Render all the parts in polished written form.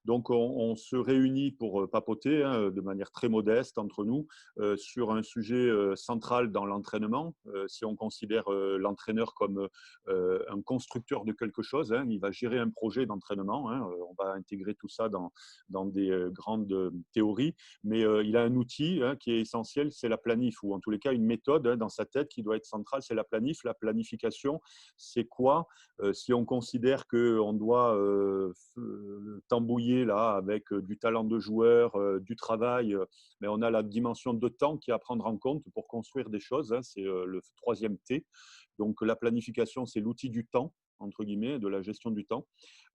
Donc, on se réunit pour papoter de manière très modeste entre nous sur un sujet central dans l'entraînement. Si on considère l'entraîneur comme un constructeur de quelque chose, il va gérer un projet d'entraînement. On va intégrer tout ça dans des grandes théories, mais il a un outil qui est essentiel, c'est la planif, ou en tous les cas une méthode dans sa tête qui doit être centrale, c'est la planif. La planification, c'est quoi? Si on considère qu'on doit tambouiller là avec du talent de joueur, du travail, mais on a la dimension de temps qui est à prendre en compte pour construire des choses. C'est le troisième T. Donc la planification, c'est l'outil du temps, entre guillemets, de la gestion du temps.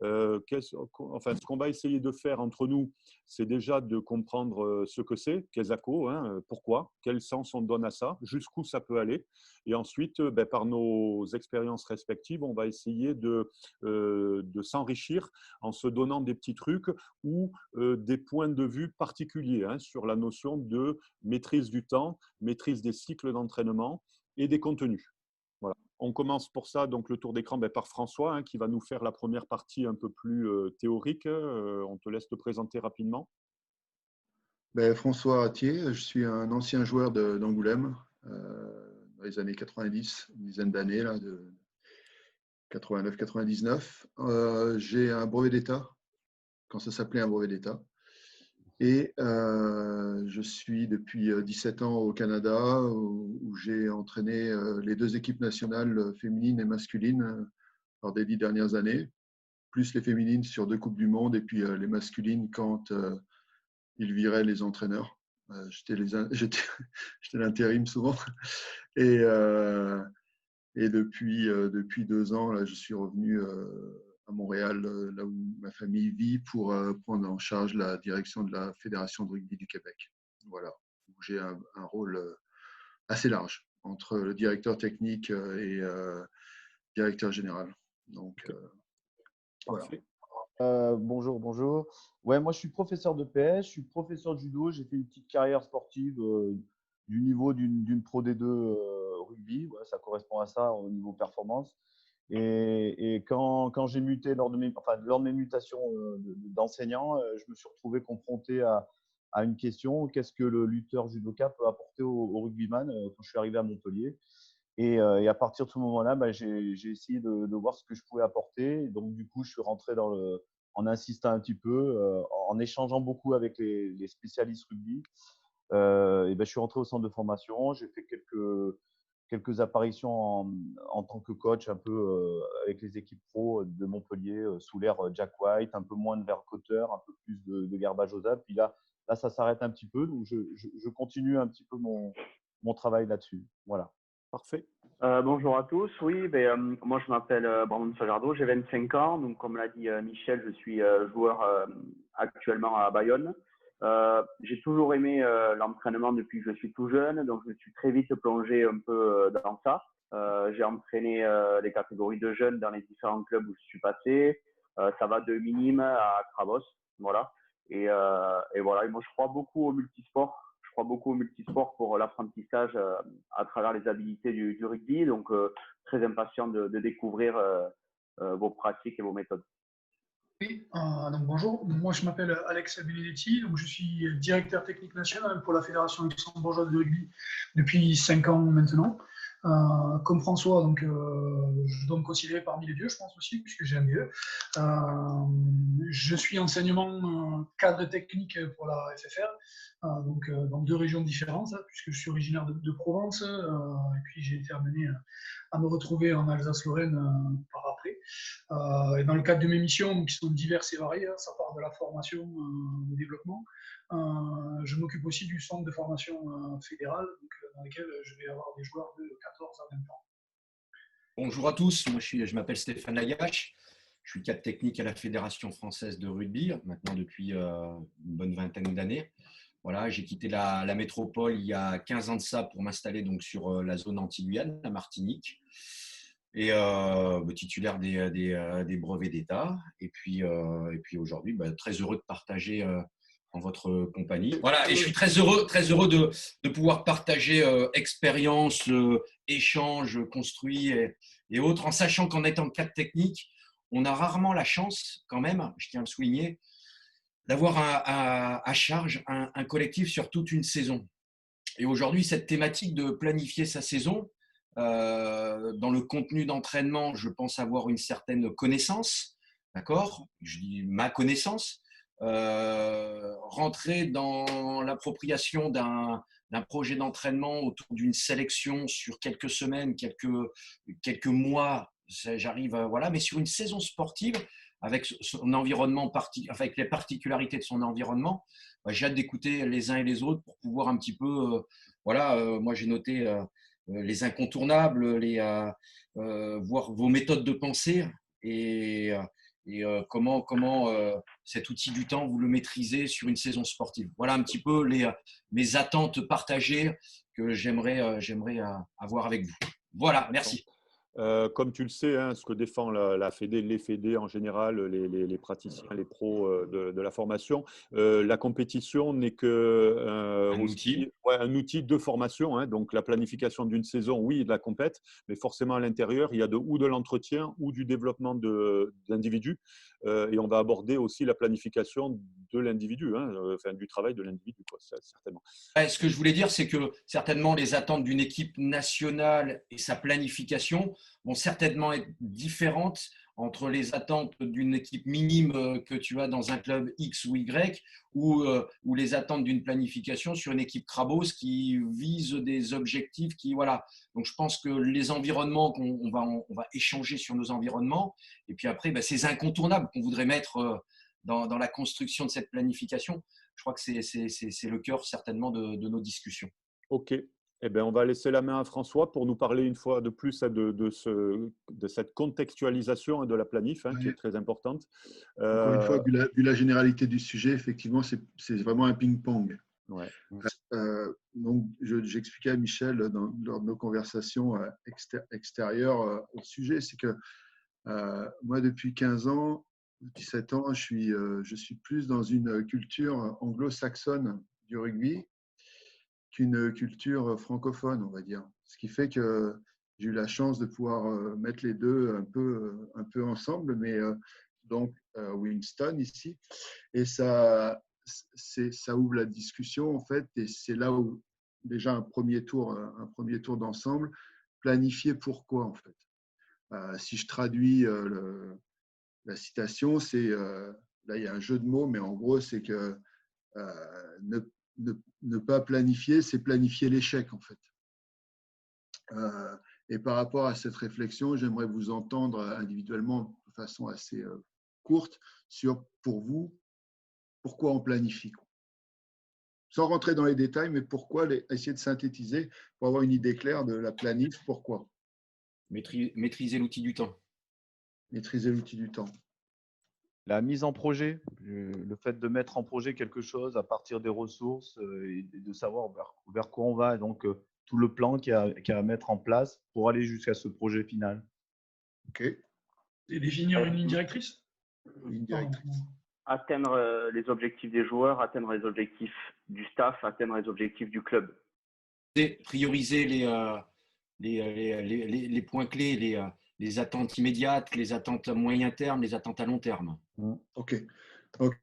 Enfin, ce qu'on va essayer de faire entre nous, c'est déjà de comprendre ce que c'est, Kesako, pourquoi, quel sens on donne à ça, jusqu'où ça peut aller. Et ensuite, par nos expériences respectives, on va essayer de s'enrichir en se donnant des petits trucs ou des points de vue particuliers sur la notion de maîtrise du temps, maîtrise des cycles d'entraînement et des contenus. Voilà. On commence pour ça donc le tour d'écran par François qui va nous faire la première partie un peu plus théorique. On te laisse te présenter rapidement. François Attier, je suis un ancien joueur d'Angoulême dans les années 90, une dizaine d'années, là, de 89-99. J'ai un brevet d'État, quand ça s'appelait un brevet d'État. Et je suis depuis 17 ans au Canada, où j'ai entraîné les deux équipes nationales féminines et masculines lors des 10 dernières années, plus les féminines sur 2 Coupes du Monde, et puis les masculines quand ils viraient les entraîneurs. J'étais l'intérim souvent. Et depuis 2 ans, là, je suis revenu à Montréal, là où ma famille vit, pour prendre en charge la direction de la Fédération de rugby du Québec. Voilà, où j'ai un rôle assez large entre le directeur technique et directeur général. Donc, voilà. Bonjour, bonjour. Ouais, moi je suis professeur de PS, je suis professeur de judo, j'ai fait une petite carrière sportive du niveau d'une Pro D2 rugby, ouais, ça correspond à ça au niveau performance. Et quand j'ai muté lors de mes mutations d'enseignant, je me suis retrouvé confronté à une question: qu'est-ce que le lutteur judoka peut apporter au rugbyman quand je suis arrivé à Montpellier. Et à partir de ce moment-là, j'ai essayé de voir ce que je pouvais apporter. Donc, du coup, je suis rentré en insistant un petit peu, en échangeant beaucoup avec les spécialistes rugby. Je suis rentré au centre de formation. J'ai fait quelques apparitions en tant que coach, un peu avec les équipes pro de Montpellier, sous l'ère Jack White, un peu moins de Vercotter, un peu plus de Garbajosa. Puis là, ça s'arrête un petit peu. Donc, je continue un petit peu mon travail là-dessus. Voilà. Parfait. Bonjour à tous. Oui, moi je m'appelle Brandon Sajardo, j'ai 25 ans. Donc, comme l'a dit Michel, je suis joueur actuellement à Bayonne. J'ai toujours aimé l'entraînement depuis que je suis tout jeune, donc je me suis très vite plongé un peu dans ça. J'ai entraîné les catégories de jeunes dans les différents clubs où je suis passé. Ça va de minime à Krabos, voilà. Et voilà. Et moi, je crois beaucoup au multisport. Je crois beaucoup au multisport pour l'apprentissage à travers les habilités du rugby. Donc, très impatient de découvrir vos pratiques et vos méthodes. Oui, donc bonjour, moi je m'appelle Alex Benedetti, donc je suis directeur technique national pour la Fédération luxembourgeoise de rugby depuis 5 ans maintenant. Comme François, donc, je dois me considérer parmi les vieux, je pense aussi, puisque j'ai un vieux. Je suis enseignement cadre technique pour la FFR, donc dans 2 régions différentes, puisque je suis originaire de Provence, et puis j'ai été amené à me retrouver en Alsace-Lorraine par après. Et dans le cadre de mes missions, qui sont diverses et variées, ça part de la formation au développement. Je m'occupe aussi du centre de formation fédéral, donc, dans lequel je vais avoir des joueurs de 14 à 20 ans. Bonjour à tous, moi je m'appelle Stéphane Lagache, je suis cadre technique à la Fédération française de rugby, maintenant depuis une bonne vingtaine d'années. Voilà, j'ai quitté la métropole il y a 15 ans de ça pour m'installer donc sur la zone Antilles-Guyane, la Martinique, et titulaire des brevets d'État. Et puis aujourd'hui, très heureux de partager en votre compagnie. Voilà, et je suis très heureux de pouvoir partager expérience, échanges construits et autres, en sachant qu'en étant cadre technique, on a rarement la chance, quand même, je tiens à le souligner, d'avoir à charge un collectif sur toute une saison. Et aujourd'hui, cette thématique de planifier sa saison, dans le contenu d'entraînement, je pense avoir une certaine connaissance, d'accord? Je dis ma connaissance. Rentrer dans l'appropriation d'un projet d'entraînement autour d'une sélection sur quelques semaines, quelques mois, j'arrive, voilà, mais sur une saison sportive, avec son environnement, avec les particularités de son environnement, j'ai hâte d'écouter les uns et les autres pour pouvoir un petit peu, voilà, moi j'ai noté les incontournables, voir vos méthodes de pensée et, comment cet outil du temps, vous le maîtrisez sur une saison sportive. Voilà un petit peu mes attentes partagées que j'aimerais avoir avec vous. Voilà, merci. Comme tu le sais, hein, ce que défend la Fédé, les Fédés en général, les praticiens, les pros de la formation, la compétition n'est que un outil de formation. Hein, donc la planification d'une saison, oui, de la compète, mais forcément à l'intérieur, il y a ou de l'entretien ou du développement d'individus. Et on va aborder aussi la planification de l'individu, hein, enfin, du travail de l'individu, certainement. Ce que je voulais dire, c'est que certainement les attentes d'une équipe nationale et sa planification vont certainement être différentes entre les attentes d'une équipe minime que tu as dans un club X ou Y ou les attentes d'une planification sur une équipe Crabos qui vise des objectifs qui, voilà. Donc, je pense que les environnements, on va échanger sur nos environnements et puis après, ces incontournables qu'on voudrait mettre dans la construction de cette planification, je crois que c'est le cœur certainement de nos discussions. OK. Eh bien, on va laisser la main à François pour nous parler une fois de plus de cette contextualisation de la planif, hein, qui est très importante. Encore une fois, vu la généralité du sujet, effectivement, c'est vraiment un ping-pong. Ouais. Donc, j'expliquais à Michel lors de nos conversations extérieures au sujet, c'est que moi, depuis 15 ans, 17 ans, je suis plus dans une culture anglo-saxonne du rugby qu'une culture francophone, on va dire. Ce qui fait que j'ai eu la chance de pouvoir mettre les deux un peu ensemble, mais donc Winston ici. Et ça ouvre la discussion, en fait, et c'est là où déjà un premier tour d'ensemble, planifier pourquoi, en fait. Si je traduis la citation, c'est là il y a un jeu de mots, mais en gros c'est que ne pas planifier, c'est planifier l'échec en fait. Et par rapport à cette réflexion, j'aimerais vous entendre individuellement de façon assez courte sur, pour vous, pourquoi on planifie. Sans rentrer dans les détails, mais pourquoi, essayer de synthétiser pour avoir une idée claire de la planif, pourquoi. Maîtriser l'outil du temps. Maîtriser l'outil du temps. La mise en projet, le fait de mettre en projet quelque chose à partir des ressources et de savoir vers quoi on va, et donc tout le plan qu'il y a à mettre en place pour aller jusqu'à ce projet final. OK. Et définir une ligne directrice. Ligne directrice. Atteindre les objectifs des joueurs, atteindre les objectifs du staff, atteindre les objectifs du club. Prioriser les points clés, les attentes immédiates, les attentes à moyen terme, les attentes à long terme. OK. Donc,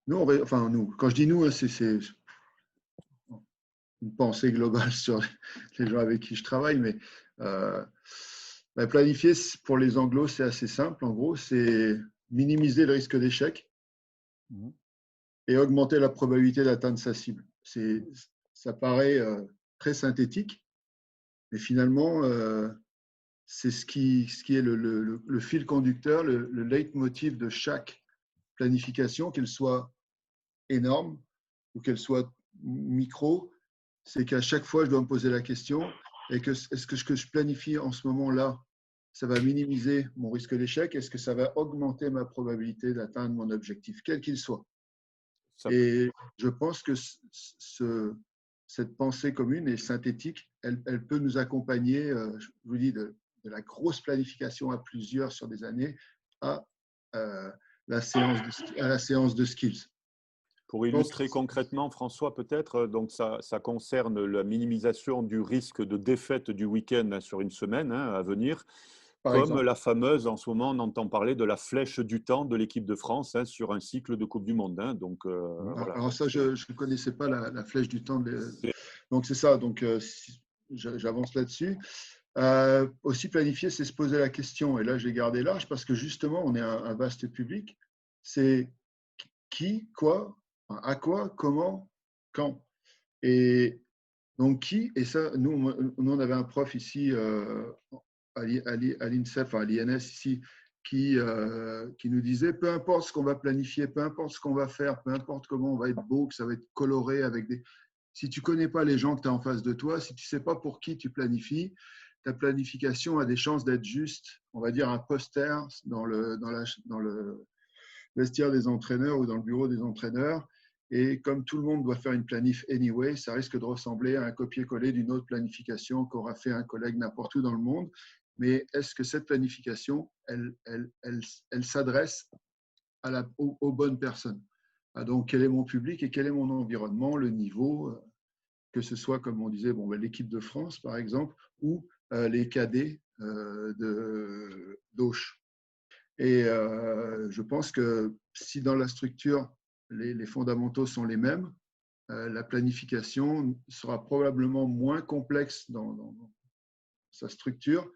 nous, quand je dis nous, c'est une pensée globale sur les gens avec qui je travaille, mais planifier pour les anglos, c'est assez simple. En gros, c'est minimiser le risque d'échec et augmenter la probabilité d'atteindre sa cible. Ça paraît très synthétique, mais finalement, c'est ce qui est le fil conducteur, le leitmotiv de chaque planification, qu'elle soit énorme ou qu'elle soit micro. C'est qu'à chaque fois, je dois me poser la question, est-ce que ce que je planifie en ce moment-là, ça va minimiser mon risque d'échec? Est-ce que ça va augmenter ma probabilité d'atteindre mon objectif, quel qu'il soit? Et je pense que cette pensée commune et synthétique, elle peut nous accompagner, je vous dis, de la grosse planification à plusieurs sur des années à la séance de skills. Pour illustrer concrètement, François, peut-être, donc ça concerne la minimisation du risque de défaite du week-end sur une semaine à venir. par Comme exemple. la fameuse, en ce moment, on entend parler de la flèche du temps de l'équipe de France hein, sur un cycle de Coupe du Monde. Hein. Donc, voilà. Alors Donc, ça, je ne connaissais pas la flèche du temps. c'est Donc c'est ça, donc j'avance là-dessus. Aussi planifier, c'est se poser la question. Et là, j'ai gardé large parce que justement, on est un vaste public. C'est qui, quoi, enfin, à quoi, comment, quand. Et donc qui, et ça, nous on avait un prof ici à l'INSEP, enfin, à l'INS ici, qui nous disait, peu importe ce qu'on va planifier, peu importe ce qu'on va faire, peu importe comment on va être beau, que ça va être coloré avec des… Si tu ne connais pas les gens que tu as en face de toi, si tu ne sais pas pour qui tu planifies, ta planification a des chances d'être juste, on va dire, un poster dans le vestiaire des entraîneurs ou dans le bureau des entraîneurs. Et comme tout le monde doit faire une planif anyway, ça risque de ressembler à un copier-coller d'une autre planification qu'aura fait un collègue n'importe où dans le monde. Mais est-ce que cette planification, elle s'adresse aux bonnes personnes? Donc, quel est mon public et quel est mon environnement, le niveau, que ce soit, comme on disait, l'équipe de France, par exemple, ou les cadets d'Auch. Et je pense que si dans la structure, les fondamentaux sont les mêmes, la planification sera probablement moins complexe dans sa structure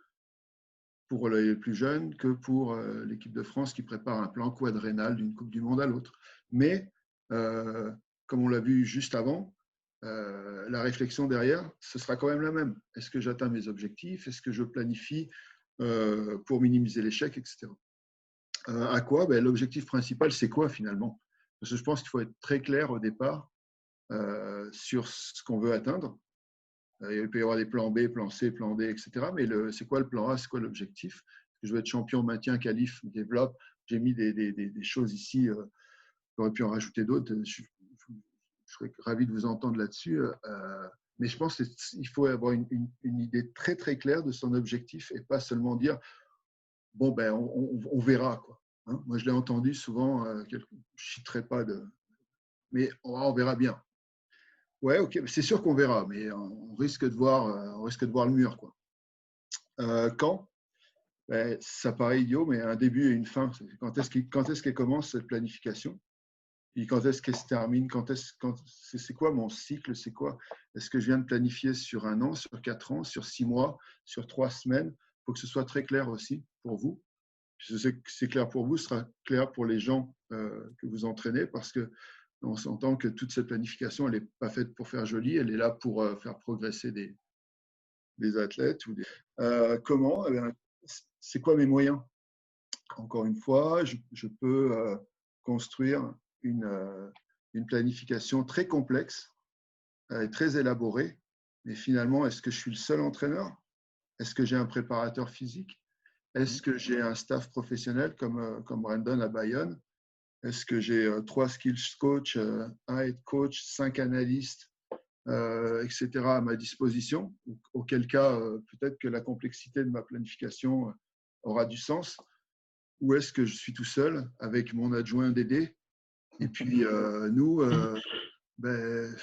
pour les plus jeunes que pour l'équipe de France qui prépare un plan quadrénal d'une Coupe du Monde à l'autre. Mais, comme on l'a vu juste avant, la réflexion derrière, ce sera quand même la même. Est-ce que j'atteins mes objectifs? Est-ce que je planifie pour minimiser l'échec, etc. À quoi? L'objectif principal, c'est quoi finalement? Parce que je pense qu'il faut être très clair au départ sur ce qu'on veut atteindre. Il peut y avoir des plans B, plan C, plan D, etc. Mais c'est quoi le plan A? C'est quoi l'objectif? Je veux être champion, maintien, qualif, développe. J'ai mis des choses ici. J'aurais pu en rajouter d'autres. Je serais ravi de vous entendre là-dessus. Mais je pense qu'il faut avoir une idée très, très claire de son objectif et pas seulement dire bon, on verra, quoi. Hein, moi, je l'ai entendu souvent, je ne citerai pas de… Mais on verra bien. Ouais, ok, c'est sûr qu'on verra, mais on risque de voir le mur, quoi. Quand? Ça paraît idiot, mais un début et une fin. Quand est-ce qu'elle commence, cette planification? Puis quand est-ce qu'elle se termine? C'est quoi mon cycle? C'est quoi? Est-ce que je viens de planifier sur 1 an, sur 4 ans, sur 6 mois, sur 3 semaines? Il faut que ce soit très clair aussi pour vous. C'est clair pour vous, ce sera clair pour les gens que vous entraînez parce qu'on s'entend que toute cette planification, elle n'est pas faite pour faire joli, elle est là pour faire progresser des athlètes. Comment? C'est quoi mes moyens? Encore une fois, je peux construire une planification très complexe et très élaborée, mais finalement, est-ce que je suis le seul entraîneur? Est-ce que j'ai un préparateur physique? Est-ce que j'ai un staff professionnel comme Brandon à Bayonne? Est-ce que j'ai 3 skills coach, un head coach, 5 analystes, etc. à ma disposition? Auquel cas, peut-être que la complexité de ma planification aura du sens. Ou est-ce que je suis tout seul avec mon adjoint Dédé? Et puis, nous, peut-être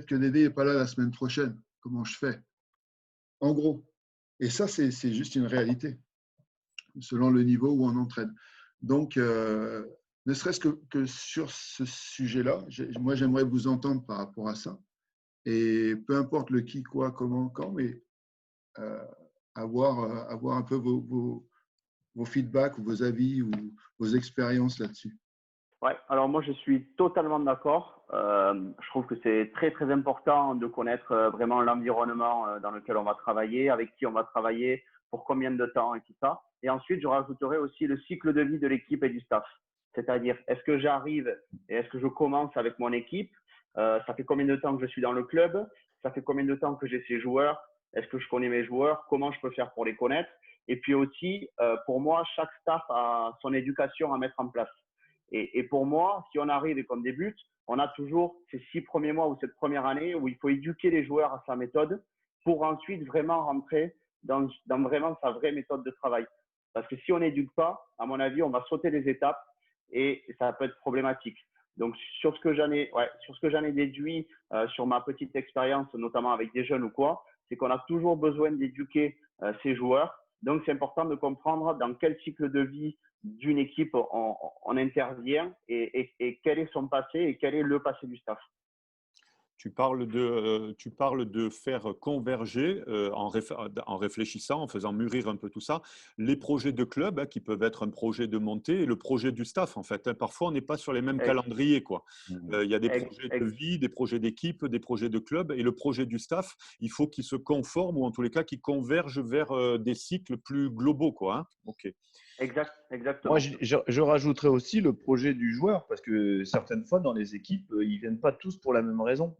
que Dédé n'est pas là la semaine prochaine. Comment je fais? En gros. Et ça, c'est juste une réalité, selon le niveau où on entraîne. Donc, ne serait-ce que sur ce sujet-là, moi, j'aimerais vous entendre par rapport à ça. Et peu importe le qui, quoi, comment, quand, mais avoir un peu vos feedbacks ou vos avis ou vos expériences là-dessus. Ouais, alors moi je suis totalement d'accord. Je trouve que c'est très très important de connaître vraiment l'environnement dans lequel on va travailler, avec qui on va travailler, pour combien de temps et tout ça. Et ensuite, je rajouterai aussi le cycle de vie de l'équipe et du staff. C'est-à-dire, est-ce que j'arrive et est-ce que je commence avec mon équipe? Ça fait combien de temps que je suis dans le club? Ça fait combien de temps que j'ai ces joueurs? Est-ce que je connais mes joueurs? Comment je peux faire pour les connaître? Et puis aussi, pour moi, chaque staff a son éducation à mettre en place. Et pour moi, si on arrive et qu'on débute, on a toujours ces 6 premiers mois ou cette première année où il faut éduquer les joueurs à sa méthode pour ensuite vraiment rentrer dans vraiment sa vraie méthode de travail. Parce que si on n'éduque pas, à mon avis, on va sauter des étapes et ça peut être problématique. Donc, sur ce que j'en ai déduit sur ma petite expérience, notamment avec des jeunes ou quoi, c'est qu'on a toujours besoin d'éduquer ces joueurs Donc, c'est important de comprendre dans quel cycle de vie d'une équipe on intervient et quel est son passé et quel est le passé du staff. Tu parles de faire converger en réfléchissant, en faisant mûrir un peu tout ça, les projets de club hein, qui peuvent être un projet de montée et le projet du staff en fait. Hein. Parfois, on n'est pas sur les mêmes calendriers, quoi. Il y a des projets de vie, des projets d'équipe, des projets de club et le projet du staff, il faut qu'il se conforme ou en tous les cas qu'il converge vers des cycles plus globaux, quoi. Hein. Ok. Exactement. Moi, je rajouterais aussi le projet du joueur parce que certaines fois, dans les équipes, ils viennent pas tous pour la même raison.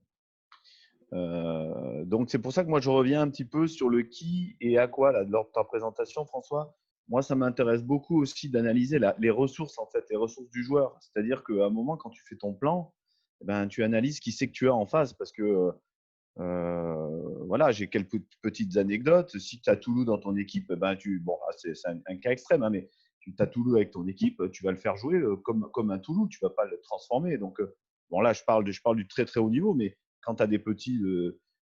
Donc, c'est pour ça que moi, je reviens un petit peu sur le qui et à quoi là, lors de ta présentation, François. Moi, ça m'intéresse beaucoup aussi d'analyser les ressources, en fait, les ressources du joueur. C'est-à-dire qu'à un moment, quand tu fais ton plan, eh ben, tu analyses qui c'est que tu as en face parce que voilà, j'ai quelques petites anecdotes. Si tu as Toulouse dans ton équipe, eh ben, bon, c'est un cas extrême, hein, mais tu as Toulouse avec ton équipe, tu vas le faire jouer comme un Toulouse, tu ne vas pas le transformer. Donc, bon, là, je parle du très, très haut niveau, mais quand tu as des petits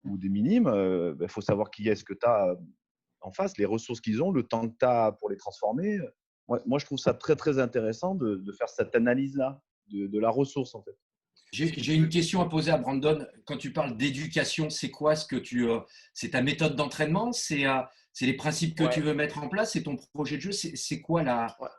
ou des minimes, ben, faut savoir qui est-ce que tu as en face, les ressources qu'ils ont, le temps que tu as pour les transformer. Moi, je trouve ça très, très intéressant de faire cette analyse-là de la ressource, en fait. J'ai une question à poser à Brandon. Quand tu parles d'éducation, c'est quoi ce que c'est ta méthode d'entraînement? C'est les principes que tu veux mettre en place? C'est ton projet de jeu? C'est quoi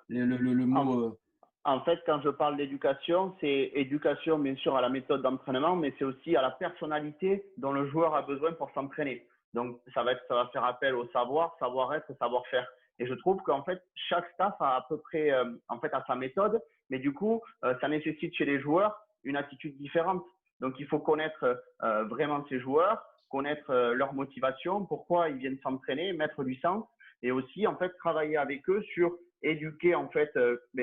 le mot En fait, quand je parle d'éducation, c'est éducation bien sûr à la méthode d'entraînement, mais c'est aussi à la personnalité dont le joueur a besoin pour s'entraîner. Donc, ça va faire appel au savoir-être, savoir-faire. Et je trouve qu'en fait, chaque staff a à peu près, en fait, a sa méthode, mais du coup, ça nécessite chez les joueurs une attitude différente. Donc, il faut connaître vraiment ces joueurs, connaître leur motivation, pourquoi ils viennent s'entraîner, mettre du sens, et aussi en fait travailler avec eux sur éduquer en fait,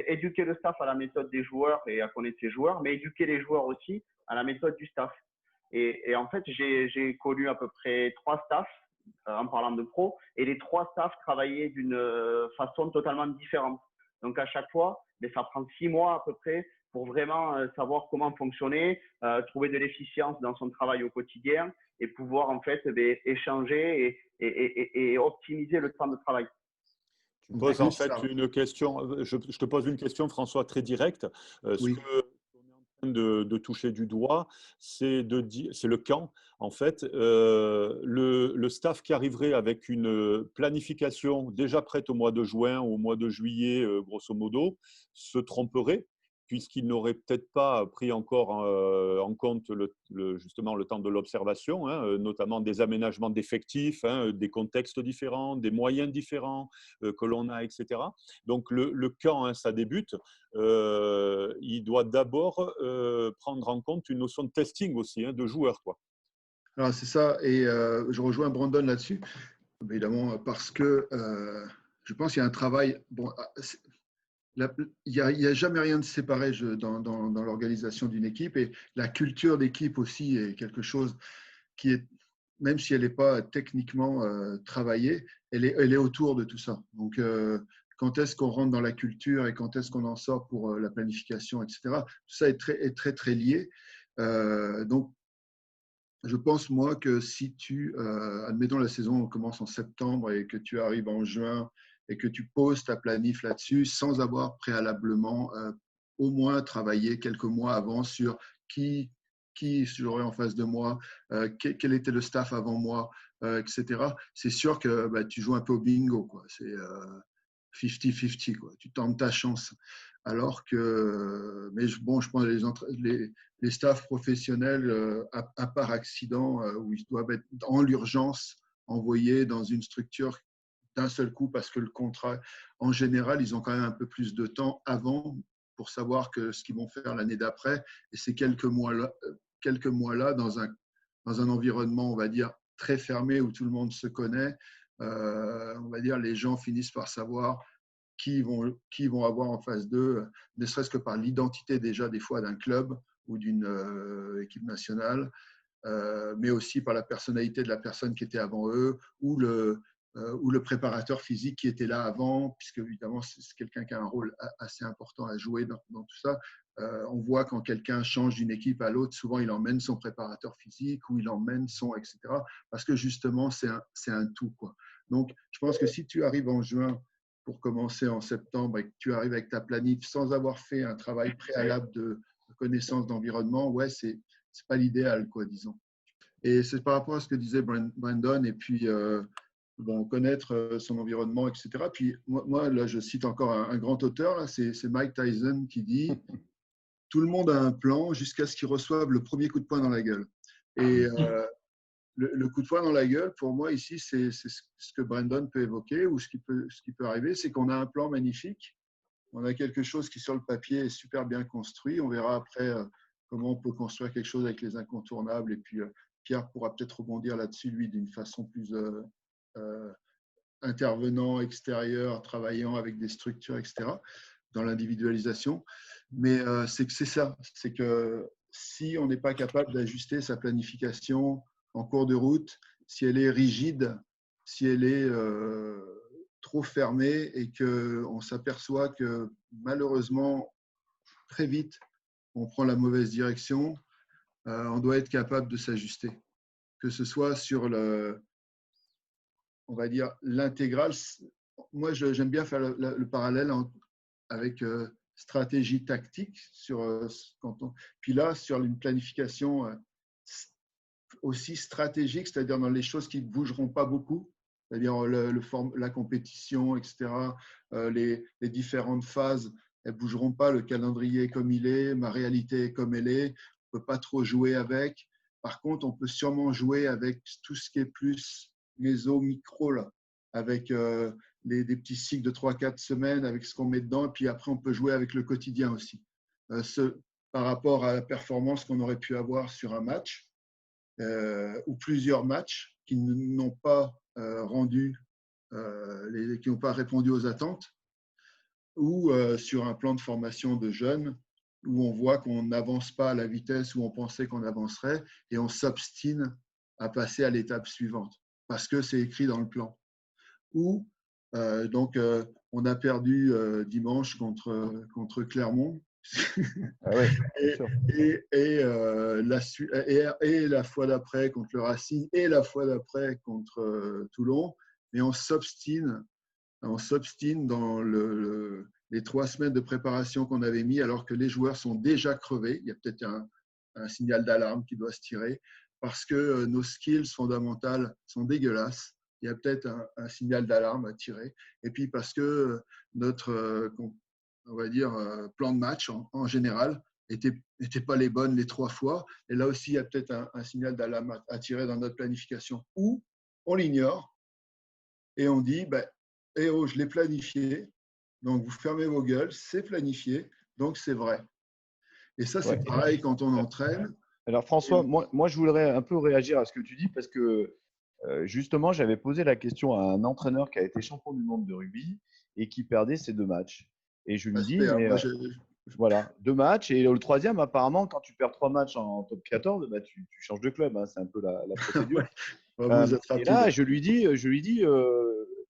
éduquer le staff à la méthode des joueurs et à connaître ses joueurs, mais éduquer les joueurs aussi à la méthode du staff. Et en fait, j'ai connu à peu près 3 staffs en parlant de pro, et les 3 staffs travaillaient d'une façon totalement différente. Donc à chaque fois, mais ça prend 6 mois à peu près pour vraiment savoir comment fonctionner, trouver de l'efficience dans son travail au quotidien et pouvoir en fait échanger et optimiser le temps de travail. Tu poses en fait une question, je te pose une question, François, très directe. Ce Oui. que on est en train de toucher du doigt, c'est le quand. En fait, le staff qui arriverait avec une planification déjà prête au mois de juin ou au mois de juillet, grosso modo, se tromperait puisqu'il n'aurait peut-être pas pris encore en compte justement le temps de l'observation, hein, notamment des aménagements d'effectifs, hein, des contextes différents, des moyens différents que l'on a, etc. Donc le quand hein, ça débute, il doit d'abord prendre en compte une notion de testing aussi, hein, de joueurs, quoi. Alors, c'est ça, et je rejoins Brandon là-dessus, évidemment, parce que je pense qu'il y a un travail. Bon, il n'y a jamais rien de séparé dans l'organisation d'une équipe, et la culture d'équipe aussi est quelque chose qui est, même si elle n'est pas techniquement travaillée, elle est autour de tout ça. Donc, quand est-ce qu'on rentre dans la culture et quand est-ce qu'on en sort pour la planification, etc. Tout ça est très, très, très lié. Donc, je pense, moi, que si admettons la saison commence en septembre et que tu arrives en juin et que tu poses ta planif là-dessus sans avoir préalablement au moins travaillé quelques mois avant sur qui j'aurais en face de moi, quel était le staff avant moi, etc. C'est sûr que tu joues un peu au bingo, quoi. C'est 50-50, quoi. Tu tentes ta chance. Alors que, mais bon, je pense que les staffs professionnels, à part accident, où ils doivent être en l'urgence envoyés dans une structure d'un seul coup parce que le contrat, en général, ils ont quand même un peu plus de temps avant pour savoir ce qu'ils vont faire l'année d'après. Et ces quelques mois-là dans un environnement, on va dire, très fermé où tout le monde se connaît, on va dire, les gens finissent par savoir qui vont avoir en face d'eux, ne serait-ce que par l'identité déjà des fois d'un club ou d'une équipe nationale, mais aussi par la personnalité de la personne qui était avant eux ou le préparateur physique qui était là avant, puisque évidemment c'est quelqu'un qui a un rôle assez important à jouer dans tout ça. On voit quand quelqu'un change d'une équipe à l'autre, souvent il emmène son préparateur physique ou il emmène son, etc. Parce que justement c'est un tout, quoi. Donc, je pense que si tu arrives en juin pour commencer en septembre et que tu arrives avec ta planif sans avoir fait un travail préalable de connaissance d'environnement, ouais, c'est pas l'idéal, quoi, disons. Et c'est par rapport à ce que disait Brandon, et puis bon, connaître son environnement, etc. Puis moi, là, je cite encore un grand auteur, c'est Mike Tyson qui dit « Tout le monde a un plan jusqu'à ce qu'il reçoive le premier coup de poing dans la gueule ». Et le coup de poing dans la gueule, pour moi, ici, c'est ce que Brandon peut évoquer, ou ce qui peut arriver, c'est qu'on a un plan magnifique, on a quelque chose qui, sur le papier, est super bien construit. On verra après comment on peut construire quelque chose avec les incontournables, et puis Pierre pourra peut-être rebondir là-dessus, lui, d'une façon plus intervenant, extérieur, travaillant avec des structures, etc., dans l'individualisation. Mais c'est ça, c'est que si on n'est pas capable d'ajuster sa planification en cours de route, si elle est rigide, si elle est trop fermée et qu'on s'aperçoit que malheureusement, très vite, on prend la mauvaise direction, on doit être capable de s'ajuster. Que ce soit sur on va dire, l'intégrale. Moi, j'aime bien faire le parallèle avec stratégie tactique. Puis là, sur une planification aussi stratégique, c'est-à-dire dans les choses qui ne bougeront pas beaucoup, c'est-à-dire la compétition, etc., les différentes phases, elles ne bougeront pas, le calendrier est comme il est, ma réalité est comme elle est, on ne peut pas trop jouer avec. Par contre, on peut sûrement jouer avec tout ce qui est plus méso, micro, là, avec des petits cycles de 3-4 semaines, avec ce qu'on met dedans, et puis après, on peut jouer avec le quotidien aussi. Par rapport à la performance qu'on aurait pu avoir sur un match, ou plusieurs matchs qui n'ont pas qui n'ont pas répondu aux attentes, ou sur un plan de formation de jeunes où on voit qu'on n'avance pas à la vitesse où on pensait qu'on avancerait et on s'obstine à passer à l'étape suivante parce que c'est écrit dans le plan. Ou donc on a perdu dimanche contre Clermont. Ah ouais, et la fois d'après contre le Racing et la fois d'après contre Toulon, et on s'obstine dans les 3 semaines de préparation qu'on avait mis, alors que les joueurs sont déjà crevés. Il y a peut-être un signal d'alarme qui doit se tirer parce que nos skills fondamentales sont dégueulasses. Il y a peut-être un signal d'alarme à tirer. Et puis parce que notre on va dire, plan de match en général n'était pas les bonnes les 3 fois. Et là aussi, il y a peut-être un signal d'alarme à tirer dans notre planification, ou on l'ignore et on dit eh oh, je l'ai planifié, donc vous fermez vos gueules, c'est planifié, donc c'est vrai. Et ça, c'est pareil quand on entraîne. Alors François, moi, je voudrais un peu réagir à ce que tu dis parce que justement, j'avais posé la question à un entraîneur qui a été champion du monde de rugby et qui perdait ses 2 matchs. Et je lui dis, voilà, 2 matchs. Et le 3e, apparemment, quand tu perds 3 matchs en top 14, tu changes de club. Hein, c'est un peu la procédure. Et là, je lui dis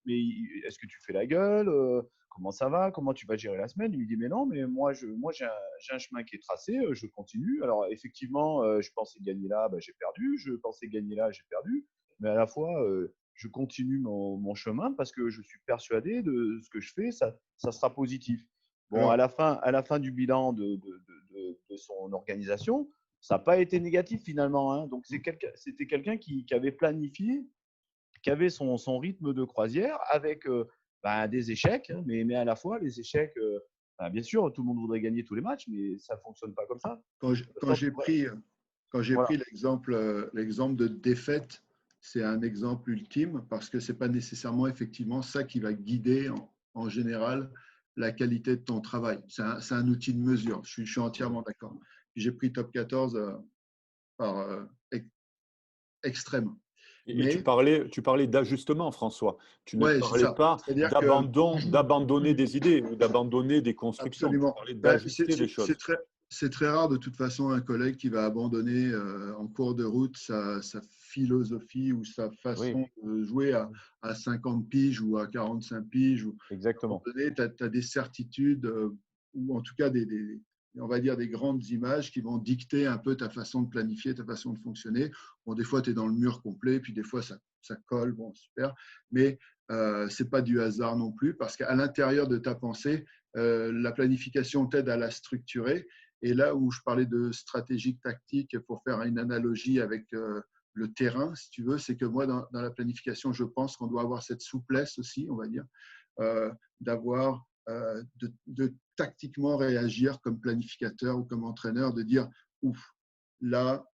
mais est-ce que tu fais la gueule comment ça va? Comment tu vas gérer la semaine? Il me dit, mais non, mais moi j'ai un chemin qui est tracé, je continue. Alors, effectivement, je pensais gagner là, j'ai perdu. Je pensais gagner là, j'ai perdu. Mais à la fois, je continue mon chemin parce que je suis persuadé de ce que je fais, ça sera positif. Bon, à la fin du bilan de son organisation, ça n'a pas été négatif finalement. Hein. Donc, c'était quelqu'un qui avait planifié, qui avait son rythme de croisière avec des échecs, hein, mais à la fois, les échecs, bien sûr, tout le monde voudrait gagner tous les matchs, mais ça ne fonctionne pas comme ça. Quand j'ai pris l'exemple de défaite, c'est un exemple ultime parce que ce n'est pas nécessairement effectivement ça qui va guider en général la qualité de ton travail. C'est un outil de mesure. Je suis entièrement d'accord. J'ai pris top 14 par extrême. Et tu parlais d'ajustement, François. Tu ne parlais pas d'abandonner des idées ou d'abandonner des constructions. Absolument. Tu parlais d'ajuster des choses. C'est très rare de toute façon un collègue qui va abandonner en cours de route sa philosophie ou sa façon de jouer à 50 piges ou à 45 piges. Exactement. Tu as des certitudes ou en tout cas on va dire des grandes images qui vont dicter un peu ta façon de planifier, ta façon de fonctionner. Bon, des fois, tu es dans le mur complet, puis des fois, ça ça colle, bon, super. Mais ce n'est pas du hasard non plus, parce qu'à l'intérieur de ta pensée, la planification t'aide à la structurer. Et là où je parlais de stratégique tactique, pour faire une analogie avec le terrain, si tu veux, c'est que moi, dans la planification, je pense qu'on doit avoir cette souplesse aussi, on va dire, d'avoir, de tactiquement réagir comme planificateur ou comme entraîneur, de dire, ouf, là,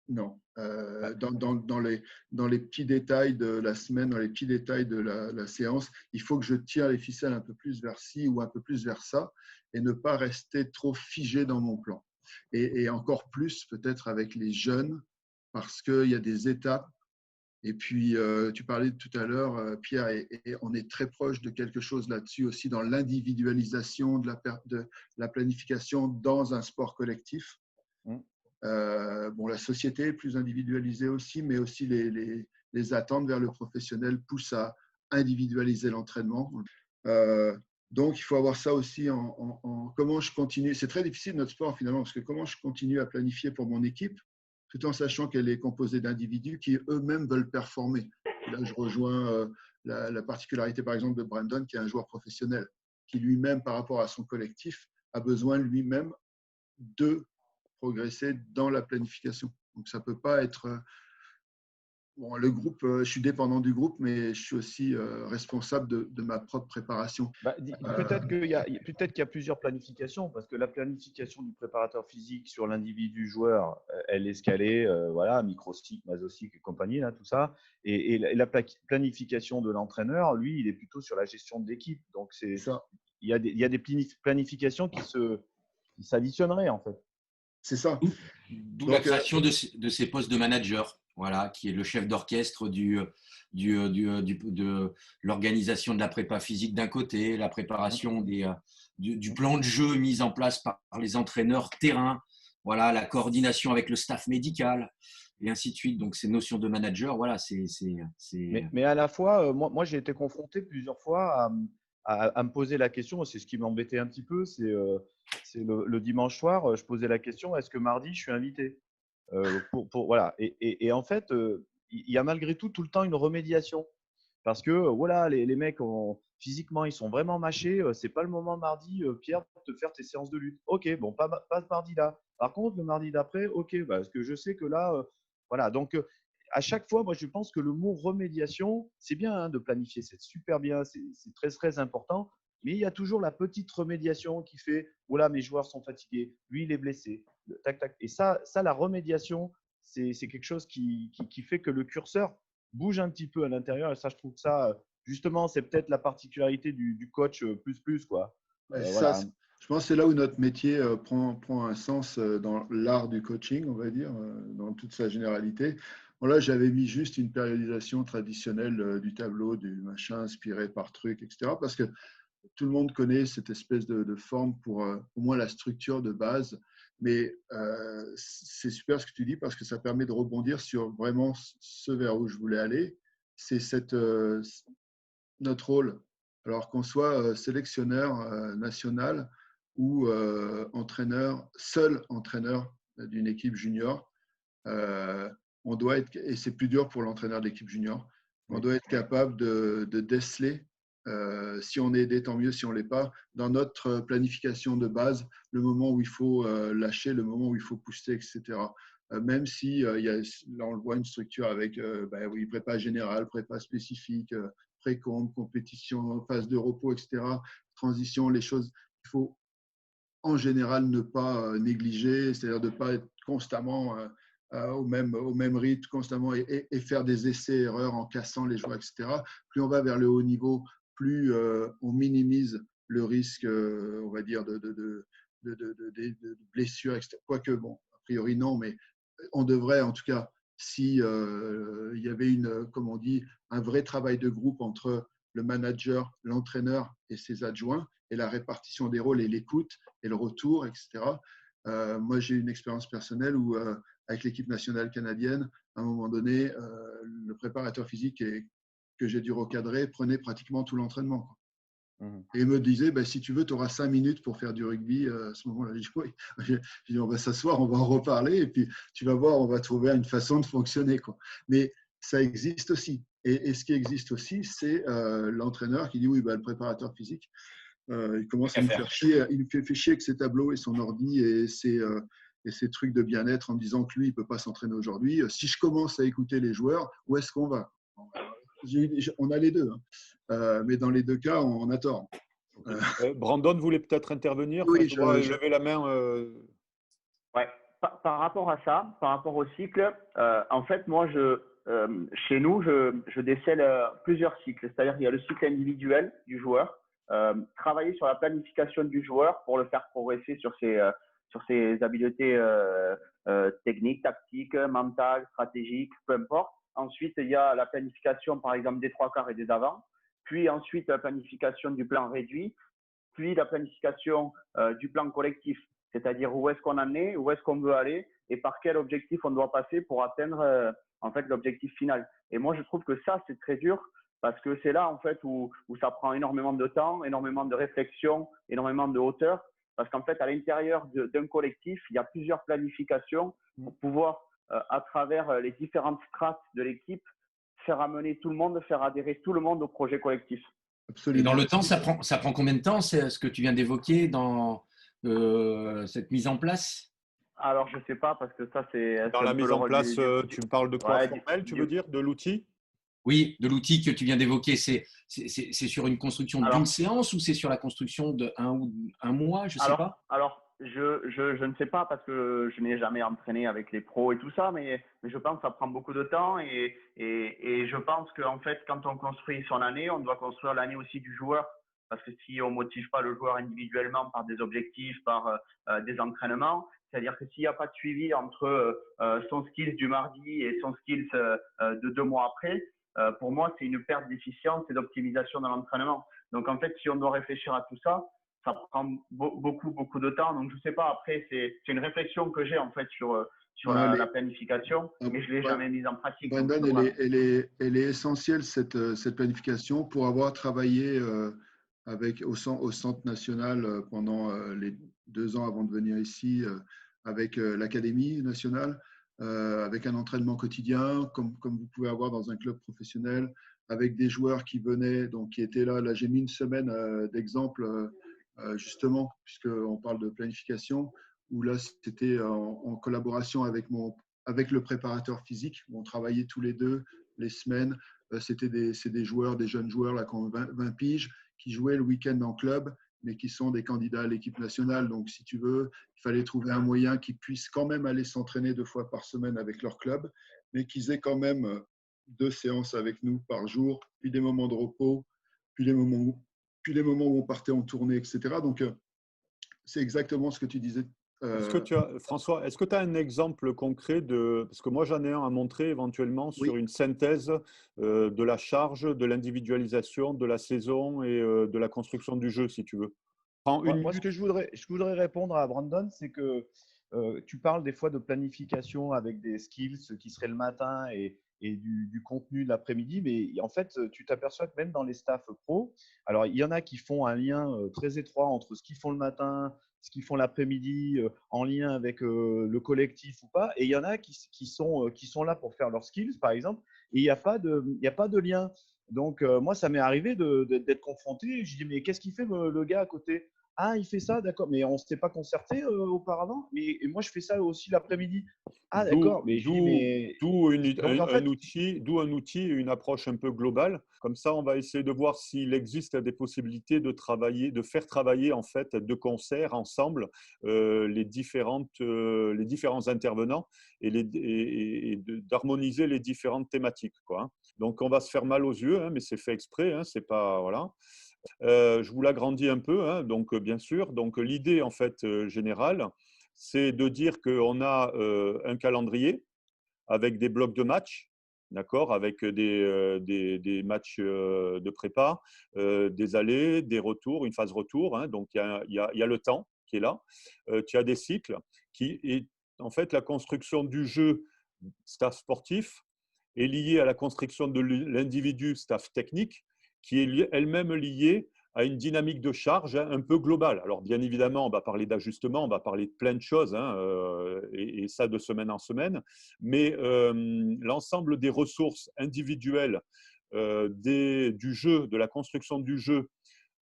non. Dans les petits détails de la semaine, dans les petits détails de la séance, il faut que je tire les ficelles un peu plus vers ci ou un peu plus vers ça et ne pas rester trop figé dans mon plan. Et encore plus peut-être avec les jeunes, parce qu'il y a des étapes. Et puis, tu parlais tout à l'heure, Pierre, et on est très proche de quelque chose là-dessus aussi, dans l'individualisation de la planification dans un sport collectif. Bon, la société est plus individualisée aussi, mais aussi les attentes vers le professionnel poussent à individualiser l'entraînement. Donc, il faut avoir ça aussi en comment je continue. C'est très difficile notre sport finalement, parce que comment je continue à planifier pour mon équipe, tout en sachant qu'elle est composée d'individus qui eux-mêmes veulent performer. Et là, je rejoins la particularité, par exemple, de Brandon, qui est un joueur professionnel, qui lui-même, par rapport à son collectif, a besoin lui-même de progresser dans la planification. Donc, ça ne peut pas être… Bon, le groupe, je suis dépendant du groupe, mais je suis aussi responsable de ma propre préparation. Peut-être qu'il y a plusieurs planifications, parce que la planification du préparateur physique sur l'individu joueur, elle est scalée, voilà, microcycle, masocycle et compagnie, là, tout ça. Et la planification de l'entraîneur, lui, il est plutôt sur la gestion de l'équipe. Donc, il y a des planifications qui s'additionneraient, en fait. C'est ça. D'où la création de ces postes de manager, voilà, qui est le chef d'orchestre de l'organisation de la prépa physique d'un côté, la préparation du plan de jeu mis en place par les entraîneurs terrain, voilà, la coordination avec le staff médical, et ainsi de suite. Donc, ces notions de manager, voilà, Mais à la fois, moi j'ai été confronté plusieurs fois à me poser la question, c'est ce qui m'embêtait un petit peu, c'est le dimanche soir, je posais la question, est-ce que mardi je suis invité voilà. Et en fait, il y a malgré tout le temps une remédiation. Parce que voilà, les mecs, physiquement, ils sont vraiment mâchés. C'est pas le moment mardi, Pierre, de te faire tes séances de lutte. Ok, bon, pas ce mardi-là. Par contre, le mardi d'après, ok, parce que je sais que là, voilà. Donc, à chaque fois, moi, je pense que le mot remédiation, c'est bien hein, de planifier, c'est super bien, c'est très, très important. Mais il y a toujours la petite remédiation qui fait, voilà, mes joueurs sont fatigués, lui, il est blessé. Tac, tac. Et ça la remédiation, c'est quelque chose qui fait que le curseur bouge un petit peu à l'intérieur. Et ça, je trouve que ça, justement, c'est peut-être la particularité du coach plus, quoi. Voilà. Je pense que c'est là où notre métier prend un sens dans l'art du coaching, on va dire, dans toute sa généralité. Bon, là, j'avais mis juste une périodisation traditionnelle du tableau, du machin inspiré par truc, etc. Parce que tout le monde connaît cette espèce de forme pour au moins la structure de base. Mais c'est super ce que tu dis parce que ça permet de rebondir sur vraiment ce vers où je voulais aller. C'est notre rôle. Alors qu'on soit sélectionneur national ou seul entraîneur d'une équipe junior, on doit être, et c'est plus dur pour l'entraîneur de l'équipe junior, on doit être capable de déceler, si on est aidé, tant mieux, si on ne l'est pas, dans notre planification de base, le moment où il faut lâcher, le moment où il faut pousser, etc. Même si là, on le voit, une structure avec oui, prépa générale, prépa spécifique, pré-compte, compétition, phase de repos, etc., transition, les choses qu'il faut en général ne pas négliger, c'est-à-dire de ne pas être constamment au même rythme, constamment et faire des essais-erreurs en cassant les joueurs, etc. Plus on va vers le haut niveau, plus on minimise le risque, on va dire, de blessures, etc. Quoique, bon, a priori non, mais on devrait, en tout cas, si il y avait comme on dit, un vrai travail de groupe entre le manager, l'entraîneur et ses adjoints, et la répartition des rôles et l'écoute et le retour, etc. Moi, j'ai une expérience personnelle où, avec l'équipe nationale canadienne, à un moment donné, le préparateur physique que j'ai dû recadrer prenait pratiquement tout l'entraînement. Et il me disait, si tu veux, tu auras 5 minutes pour faire du rugby. À ce moment-là, j'ai dit, on va s'asseoir, on va en reparler, et puis tu vas voir, on va trouver une façon de fonctionner, quoi. Mais ça existe aussi. Et ce qui existe aussi, c'est l'entraîneur qui dit oui, le préparateur physique, il commence à nous faire chier, il nous fait chier avec ses tableaux et son ordi et ses trucs de bien-être en me disant que lui, il ne peut pas s'entraîner aujourd'hui. Si je commence à écouter les joueurs, où est-ce qu'on va? On a les deux, hein. Mais dans les deux cas, on a tort. Brandon voulait peut-être intervenir. Oui, je vois lever la main. Ouais. Par rapport à ça, par rapport au cycle, en fait, moi, chez nous, je décèle plusieurs cycles. C'est-à-dire qu'il y a le cycle individuel du joueur, travailler sur la planification du joueur pour le faire progresser sur ses habiletés techniques, tactiques, mentales, stratégiques, peu importe. Ensuite, il y a la planification, par exemple, des trois quarts et des avants. Puis ensuite, la planification du plan réduit. Puis la planification du plan collectif. C'est-à-dire où est-ce qu'on en est, où est-ce qu'on veut aller et par quel objectif on doit passer pour atteindre en fait l'objectif final. Et moi, je trouve que ça, c'est très dur parce que c'est là en fait où ça prend énormément de temps, énormément de réflexion, énormément de hauteur. Parce qu'en fait, à l'intérieur d'un collectif, il y a plusieurs planifications pour pouvoir, à travers les différentes strates de l'équipe, faire amener tout le monde, faire adhérer tout le monde au projet collectif. Absolument. Et dans le temps, ça prend combien de temps? C'est ce que tu viens d'évoquer dans cette mise en place? Alors, je ne sais pas parce que ça, c'est… Dans la mise en place, tu me parles de quoi? Ouais, Formel, tu veux dire? De l'outil? Oui, de l'outil que tu viens d'évoquer. C'est sur une construction d'une séance ou c'est sur la construction d'un mois? Je ne sais pas. Alors, je ne sais pas parce que je n'ai jamais entraîné avec les pros et tout ça, mais je pense que ça prend beaucoup de temps et je pense qu'en fait, quand on construit son année, on doit construire l'année aussi du joueur. Parce que si on ne motive pas le joueur individuellement par des objectifs, par des entraînements, c'est-à-dire que s'il n'y a pas de suivi entre son skills du mardi et son skills de 2 mois après, pour moi, c'est une perte d'efficience et d'optimisation de l'entraînement. Donc, en fait, si on doit réfléchir à tout ça, ça prend beaucoup de temps. Donc, je ne sais pas. Après, c'est une réflexion que j'ai en fait sur la planification, mais je ne l'ai jamais mise en pratique. Brandon, elle est essentielle, cette planification, pour avoir travaillé au Centre national pendant les 2 ans avant de venir ici, avec l'Académie nationale, avec un entraînement quotidien, comme vous pouvez avoir dans un club professionnel, avec des joueurs qui venaient, donc qui étaient là. Là, j'ai mis une semaine d'exemple, justement, puisqu'on parle de planification, où là, c'était en collaboration avec le préparateur physique, où on travaillait tous les deux les semaines. C'est des joueurs, des jeunes joueurs là, qui ont 20 piges, qui jouaient le week-end en club, mais qui sont des candidats à l'équipe nationale. Donc, si tu veux, il fallait trouver un moyen qu'ils puissent quand même aller s'entraîner 2 fois par semaine avec leur club, mais qu'ils aient quand même 2 séances avec nous par jour, puis des moments de repos, puis les moments où on partait en tournée, etc. Donc, c'est exactement ce que tu disais. François, est-ce que tu as un exemple concret parce que moi j'en ai un à montrer éventuellement sur une synthèse de la charge, de l'individualisation, de la saison et de la construction du jeu, si tu veux. Moi, ce que je voudrais répondre à Brandon, c'est que tu parles des fois de planification avec des skills qui seraient le matin et du contenu de l'après-midi, mais en fait, tu t'aperçois que même dans les staffs pro, alors il y en a qui font un lien très étroit entre ce qu'ils font le matin, ce qu'ils font l'après-midi, en lien avec le collectif ou pas, et il y en a qui sont là pour faire leurs skills, par exemple, et il n'y a pas de lien. Donc, moi, ça m'est arrivé d'être confronté. Je dis, mais qu'est-ce qu'il fait le gars à côté? Ah, il fait ça, d'accord. Mais on ne s'était pas concerté auparavant. Et moi, je fais ça aussi l'après-midi. Ah, d'accord. Mais d'où un outil et une approche un peu globale. Comme ça, on va essayer de voir s'il existe des possibilités de faire travailler en fait de concert ensemble les différents intervenants et d'harmoniser les différentes thématiques, quoi, hein. Donc, on va se faire mal aux yeux, hein, mais c'est fait exprès. Hein, c'est pas voilà. Je vous l'agrandis un peu, hein, donc bien sûr. Donc l'idée en fait générale, c'est de dire qu'on a un calendrier avec des blocs de matchs, d'accord, avec des matchs de prépa, des allées, des retours, une phase retour. Hein, donc il y a le temps qui est là. Tu as des cycles qui est en fait la construction du jeu staff sportif est liée à la construction de l'individu staff technique, qui est elle-même liée à une dynamique de charge un peu globale. Alors, bien évidemment, on va parler d'ajustement, on va parler de plein de choses, hein, et ça de semaine en semaine, mais l'ensemble des ressources individuelles du jeu, de la construction du jeu,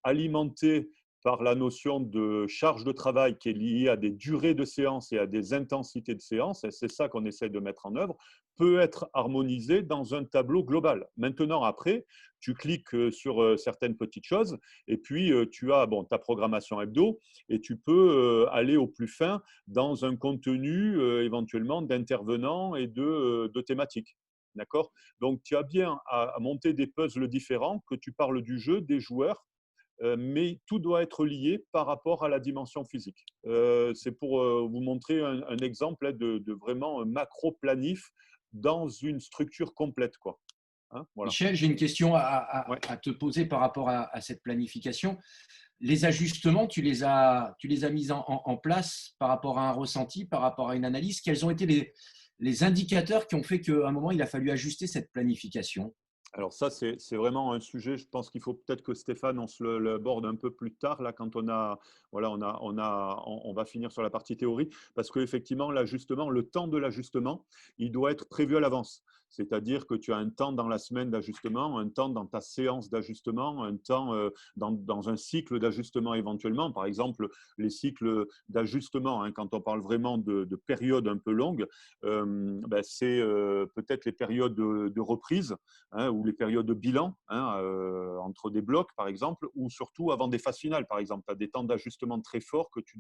alimentée par la notion de charge de travail qui est liée à des durées de séance et à des intensités de séance, et c'est ça qu'on essaie de mettre en œuvre, peut être harmonisé dans un tableau global. Maintenant, après, tu cliques sur certaines petites choses et puis tu as ta programmation hebdo et tu peux aller au plus fin dans un contenu éventuellement d'intervenants et de thématiques. D'accord? Donc, tu as bien à monter des puzzles différents, que tu parles du jeu, des joueurs, mais tout doit être lié par rapport à la dimension physique. C'est pour vous montrer un exemple de vraiment un macro-planif dans une structure complète, quoi. Hein, voilà. Michel, j'ai une question Ouais. à te poser par rapport à cette planification. Les ajustements, tu les as mis en place par rapport à un ressenti, par rapport à une analyse. Quels ont été les indicateurs qui ont fait qu'à un moment, il a fallu ajuster cette planification? Alors ça, c'est vraiment un sujet, je pense qu'il faut peut-être que Stéphane, on se le borde un peu plus tard, là, quand on va finir sur la partie théorie, parce qu'effectivement, l'ajustement, le temps de l'ajustement, il doit être prévu à l'avance. C'est-à-dire que tu as un temps dans la semaine d'ajustement, un temps dans ta séance d'ajustement, un temps dans un cycle d'ajustement éventuellement. Par exemple, les cycles d'ajustement, hein, quand on parle vraiment de périodes un peu longues, c'est peut-être les périodes de reprise, hein, ou les périodes de bilan, hein, entre des blocs, par exemple, ou surtout avant des phases finales, par exemple. Tu as des temps d'ajustement très forts que tu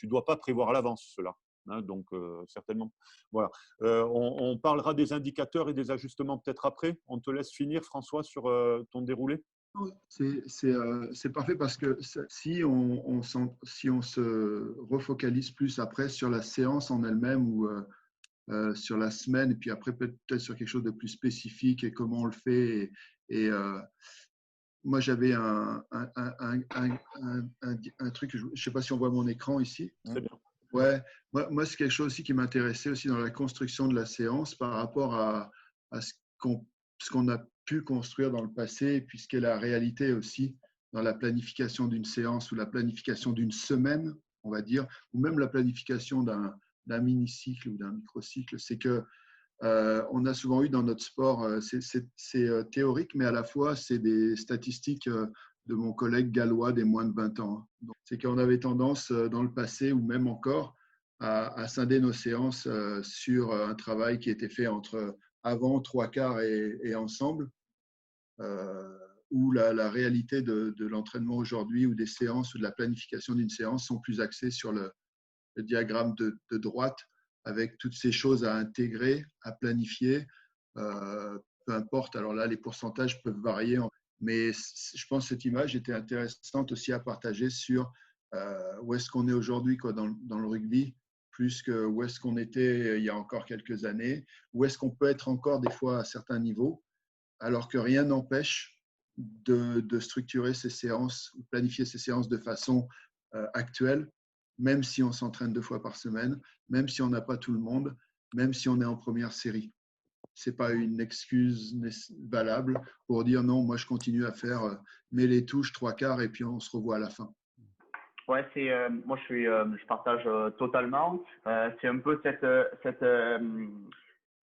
dois pas prévoir à l'avance, cela. Hein, donc, certainement. Voilà. On parlera des indicateurs et des ajustements peut-être après. On te laisse finir, François, sur ton déroulé. C'est parfait parce que si on se refocalise plus après sur la séance en elle-même ou sur la semaine, et puis après peut-être sur quelque chose de plus spécifique et comment on le fait. Moi, j'avais un truc, je ne sais pas si on voit mon écran ici. Très bien. Ouais, moi c'est quelque chose aussi qui m'intéressait aussi dans la construction de la séance par rapport à ce qu'on a pu construire dans le passé, et puis ce qu'est la réalité aussi dans la planification d'une séance ou la planification d'une semaine, on va dire, ou même la planification d'un mini-cycle ou d'un micro-cycle. C'est que on a souvent eu dans notre sport, c'est théorique, mais à la fois, c'est des statistiques de mon collègue gallois des moins de 20 ans. C'est qu'on avait tendance dans le passé, ou même encore, à scinder nos séances sur un travail qui était fait entre avant, trois quarts et ensemble, où la réalité de l'entraînement aujourd'hui, ou des séances, ou de la planification d'une séance sont plus axées sur le diagramme de droite, avec toutes ces choses à intégrer, à planifier, peu importe. Alors là, les pourcentages peuvent varier, mais je pense que cette image était intéressante aussi à partager sur où est-ce qu'on est aujourd'hui dans le rugby, plus que où est-ce qu'on était il y a encore quelques années, où est-ce qu'on peut être encore des fois à certains niveaux, alors que rien n'empêche de structurer ces séances, planifier ces séances de façon actuelle, même si on s'entraîne 2 fois par semaine, même si on n'a pas tout le monde, même si on est en première série. Ce n'est pas une excuse valable pour dire non, moi je continue à faire mais les touches, trois quarts, et puis on se revoit à la fin. Ouais, moi je partage totalement. C'est un peu cette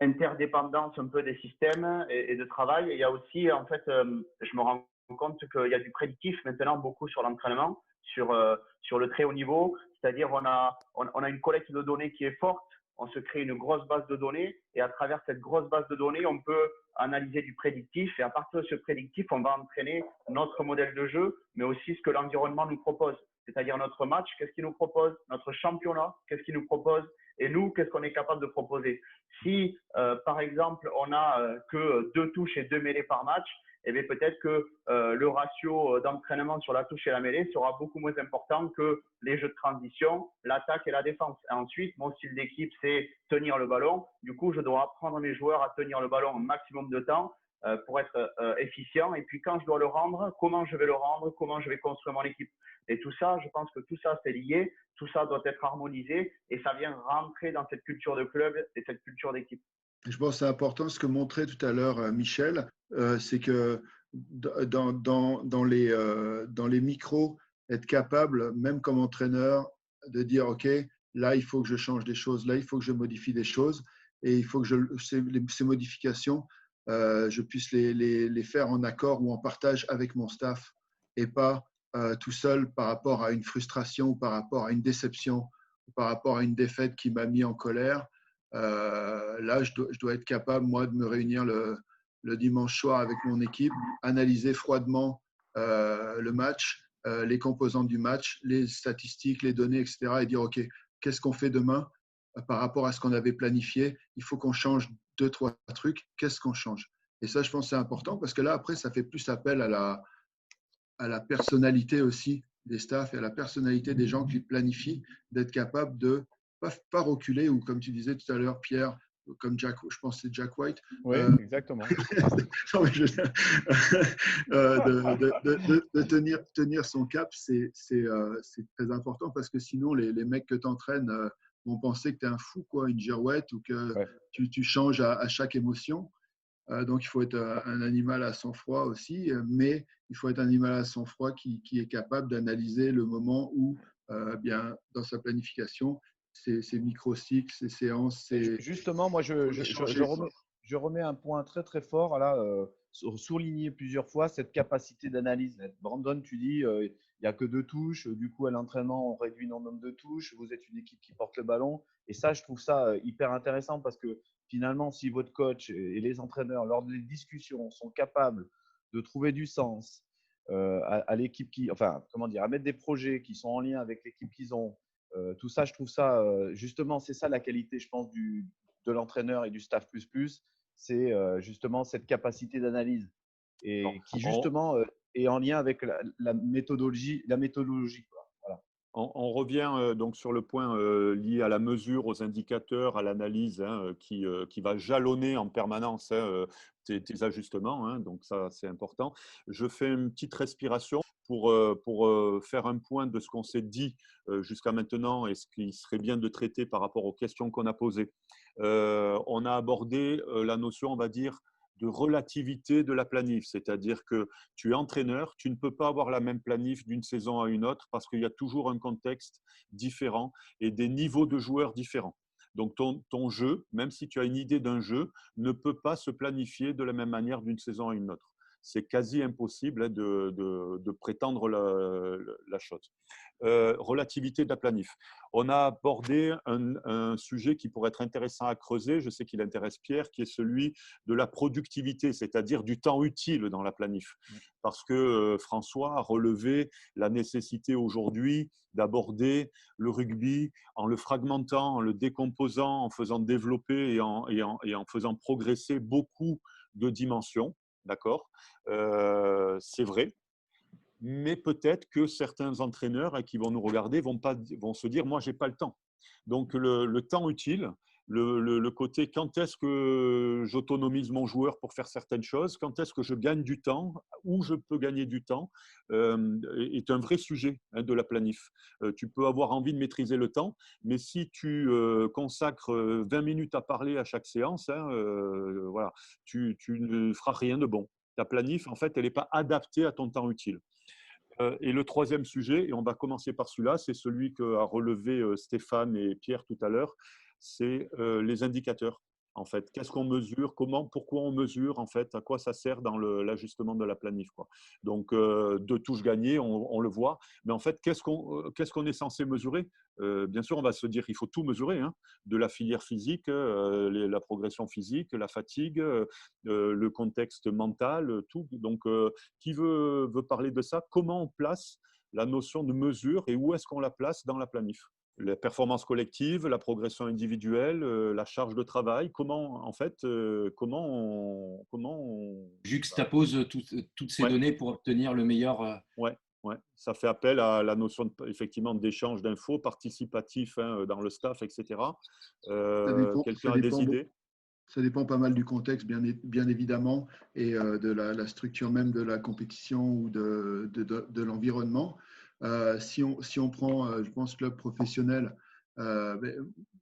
interdépendance un peu des systèmes et de travail. Et il y a aussi, en fait, je me rends compte qu'il y a du prédictif maintenant beaucoup sur l'entraînement, sur le très haut niveau. C'est-à-dire, on a une collecte de données qui est forte, on se crée une grosse base de données, et à travers cette grosse base de données, on peut analyser du prédictif, et à partir de ce prédictif, on va entraîner notre modèle de jeu, mais aussi ce que l'environnement nous propose. C'est-à-dire notre match, qu'est-ce qu'il nous propose, notre championnat, qu'est-ce qu'il nous propose, et nous, qu'est-ce qu'on est capable de proposer. Si, par exemple, on n'a que 2 touches et 2 mêlées par match, eh bien, peut-être que le ratio d'entraînement sur la touche et la mêlée sera beaucoup moins important que les jeux de transition, l'attaque et la défense. Et ensuite, mon style d'équipe, c'est tenir le ballon. Du coup, je dois apprendre mes joueurs à tenir le ballon un maximum de temps pour être efficient. Et puis, quand je dois le rendre, comment je vais le rendre, comment je vais construire mon équipe. Et tout ça, je pense que tout ça, c'est lié. Tout ça doit être harmonisé et ça vient rentrer dans cette culture de club et cette culture d'équipe. Je pense que c'est important ce que montrait tout à l'heure Michel, c'est que dans les micros, être capable, même comme entraîneur, de dire OK, là il faut que je change des choses, là il faut que je modifie des choses, et il faut que ces modifications je puisse les faire en accord ou en partage avec mon staff et pas tout seul par rapport à une frustration ou par rapport à une déception ou par rapport à une défaite qui m'a mis en colère. Là, je dois être capable, moi, de me réunir le dimanche soir avec mon équipe, analyser froidement le match, les composants du match, les statistiques, les données, etc. et dire, OK, qu'est-ce qu'on fait demain par rapport à ce qu'on avait planifié? Il faut qu'on change 2-3 trucs. Qu'est-ce qu'on change? Et ça, je pense que c'est important parce que là, après, ça fait plus appel à la personnalité aussi des staffs et à la personnalité des gens qui planifient, d'être capable de pas reculer ou, comme tu disais tout à l'heure, Pierre, comme Jack, je pense que c'est Jack White. Oui, exactement. Non, mais de tenir son cap, c'est très important parce que sinon, les mecs que tu entraînes vont penser que tu es un fou, quoi, une girouette ou que tu changes à chaque émotion. Donc, il faut être un animal à sang-froid aussi, mais il faut être un animal à sang-froid qui est capable d'analyser le moment où, bien, dans sa planification, ses micro-cycles, ses séances, Justement, moi, je remets un point très, très fort, là, souligné plusieurs fois, cette capacité d'analyse. Brandon, tu dis, il n'y a que 2 touches. Du coup, à l'entraînement, on réduit le nombre de touches. Vous êtes une équipe qui porte le ballon. Et ça, je trouve ça hyper intéressant parce que finalement, si votre coach et les entraîneurs, lors des discussions, sont capables de trouver du sens à l'équipe enfin, comment dire, à mettre des projets qui sont en lien avec l'équipe qu'ils ont, tout ça, je trouve ça, justement, c'est ça la qualité, je pense, de l'entraîneur et du staff plus, c'est justement cette capacité d'analyse et qui, justement, est en lien avec la méthodologie. Quoi. Voilà. On revient donc sur le point lié à la mesure, aux indicateurs, à l'analyse qui va jalonner en permanence tes ajustements. Donc ça, c'est important. Je fais une petite respiration pour faire un point de ce qu'on s'est dit jusqu'à maintenant et ce qui serait bien de traiter par rapport aux questions qu'on a posées. On a abordé la notion, on va dire, de relativité de la planif, c'est-à-dire que tu es entraîneur, tu ne peux pas avoir la même planif d'une saison à une autre parce qu'il y a toujours un contexte différent et des niveaux de joueurs différents. Donc ton jeu, même si tu as une idée d'un jeu, ne peut pas se planifier de la même manière d'une saison à une autre. C'est quasi impossible de prétendre la chose. Relativité de la planif. On a abordé un sujet qui pourrait être intéressant à creuser, je sais qu'il intéresse Pierre, qui est celui de la productivité, c'est-à-dire du temps utile dans la planif. Parce que François a relevé la nécessité aujourd'hui d'aborder le rugby en le fragmentant, en le décomposant, en faisant développer et en faisant progresser beaucoup de dimensions. D'accord, c'est vrai. Mais peut-être que certains entraîneurs qui vont nous regarder vont se dire « moi, je n'ai pas le temps ». Donc, le temps utile, le côté quand est-ce que j'autonomise mon joueur pour faire certaines choses, quand est-ce que je gagne du temps, où je peux gagner du temps, est un vrai sujet de la planif. Tu peux avoir envie de maîtriser le temps, mais si tu consacres 20 minutes à parler à chaque séance, voilà, tu ne feras rien de bon. Ta planif, en fait, elle n'est pas adaptée à ton temps utile. Et le troisième sujet, et on va commencer par celui-là, c'est celui qu'a relevé Stéphane et Pierre tout à l'heure, c'est les indicateurs. En fait, qu'est-ce qu'on mesure, pourquoi on mesure, en fait, à quoi ça sert dans l'ajustement de la planif, quoi. Donc, 2 touches gagnées, on le voit, mais en fait, qu'est-ce qu'on est censé mesurer? Bien sûr, on va se dire qu'il faut tout mesurer, de la filière physique, la progression physique, la fatigue, le contexte mental, tout. Donc, qui veut parler de ça? Comment on place la notion de mesure et où est-ce qu'on la place dans la planif? La performance collective, la progression individuelle, la charge de travail, comment on juxtapose toutes ces données pour obtenir le meilleur. Ouais, ça fait appel à la notion effectivement d'échange d'infos, participatif dans le staff, etc. Quelqu'un a des idées? Ça dépend pas mal du contexte, bien évidemment, et de la structure même de la compétition ou de l'environnement. Si on prend, je pense, club professionnel,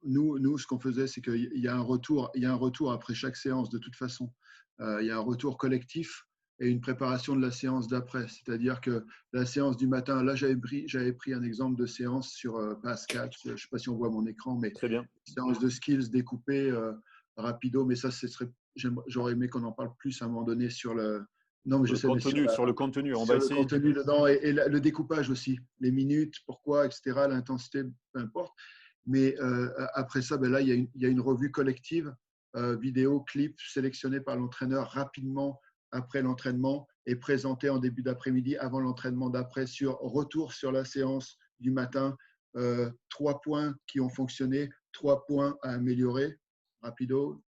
nous, ce qu'on faisait, c'est qu'il y a un retour après chaque séance de toute façon. Il y a un retour collectif et une préparation de la séance d'après. C'est-à-dire que la séance du matin, là, j'avais pris un exemple de séance sur Pascal. Je ne sais pas si on voit mon écran, mais très bien. Séance de skills découpée rapido, mais ça, j'aurais aimé qu'on en parle plus à un moment donné sur le… Non, mais je Le sais, mais contenu, sur le contenu, on va sur le essayer. contenu dedans et le découpage aussi, les minutes, pourquoi, etc., l'intensité, peu importe. Mais après ça, ben là, il y a une revue collective, vidéo, clip, sélectionné par l'entraîneur rapidement après l'entraînement et présenté en début d'après-midi avant l'entraînement d'après sur retour sur la séance du matin, 3 points qui ont fonctionné, 3 points à améliorer, rapido,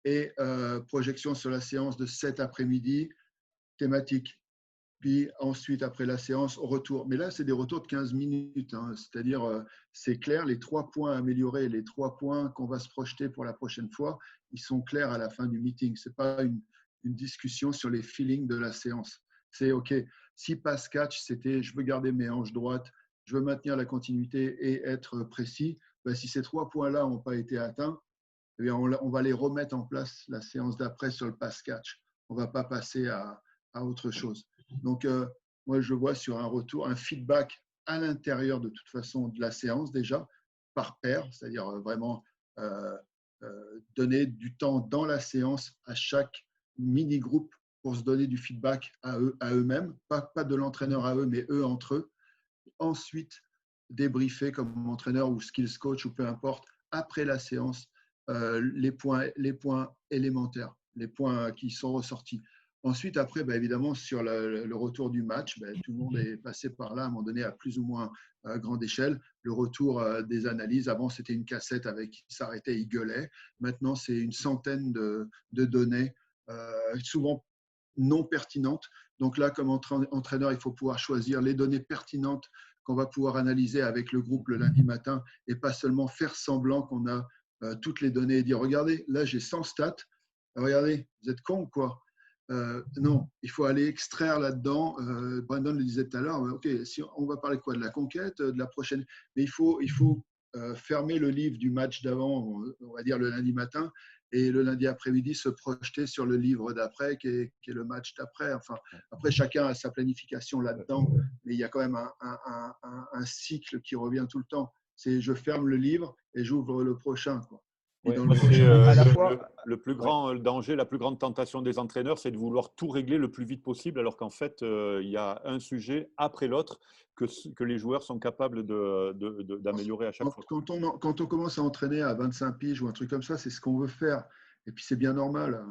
et projection sur la séance de cet après-midi, thématique. Puis ensuite, après la séance, au retour. Mais là, c'est des retours de 15 minutes. Hein. C'est-à-dire, c'est clair, les 3 points améliorés, les 3 points qu'on va se projeter pour la prochaine fois, ils sont clairs à la fin du meeting. Ce n'est pas une discussion sur les feelings de la séance. C'est OK, si pass catch, c'était je veux garder mes hanches droites, je veux maintenir la continuité et être précis. Ben, si ces 3 points-là n'ont pas été atteints, eh bien, on va les remettre en place la séance d'après sur le pass catch. On ne va pas passer à autre chose. Donc, moi, je vois sur un retour, un feedback à l'intérieur de toute façon de la séance déjà, par paire, c'est-à-dire vraiment donner du temps dans la séance à chaque mini-groupe pour se donner du feedback à eux-mêmes, pas de l'entraîneur à eux, mais eux entre eux. Ensuite, débriefer comme entraîneur ou skills coach ou peu importe, après la séance, les points élémentaires, les points qui sont ressortis. Ensuite, après, évidemment, sur le retour du match, tout le monde est passé par là à un moment donné à plus ou moins grande échelle. Le retour des analyses, avant, c'était une cassette avec il s'arrêtait, il gueulait. Maintenant, c'est une centaine de données, souvent non pertinentes. Donc là, comme entraîneur, il faut pouvoir choisir les données pertinentes qu'on va pouvoir analyser avec le groupe le lundi matin et pas seulement faire semblant qu'on a toutes les données et dire, regardez, là, j'ai 100 stats. Regardez, vous êtes con ou quoi? Non, il faut aller extraire là-dedans. Brandon le disait tout à l'heure. Ok, si on va parler quoi, de la conquête, de la prochaine, mais il faut fermer le livre du match d'avant, on va dire le lundi matin, et le lundi après-midi se projeter sur le livre d'après, qui est le match d'après. Enfin, après chacun a sa planification là-dedans, mais il y a quand même un cycle qui revient tout le temps. C'est je ferme le livre et j'ouvre le prochain, quoi. Ouais, le plus grand danger, la plus grande tentation des entraîneurs, c'est de vouloir tout régler le plus vite possible, alors qu'en fait, il y a un sujet après l'autre que les joueurs sont capables d'améliorer à chaque fois. Quand on commence à entraîner à 25 piges ou un truc comme ça, c'est ce qu'on veut faire. Et puis, c'est bien normal.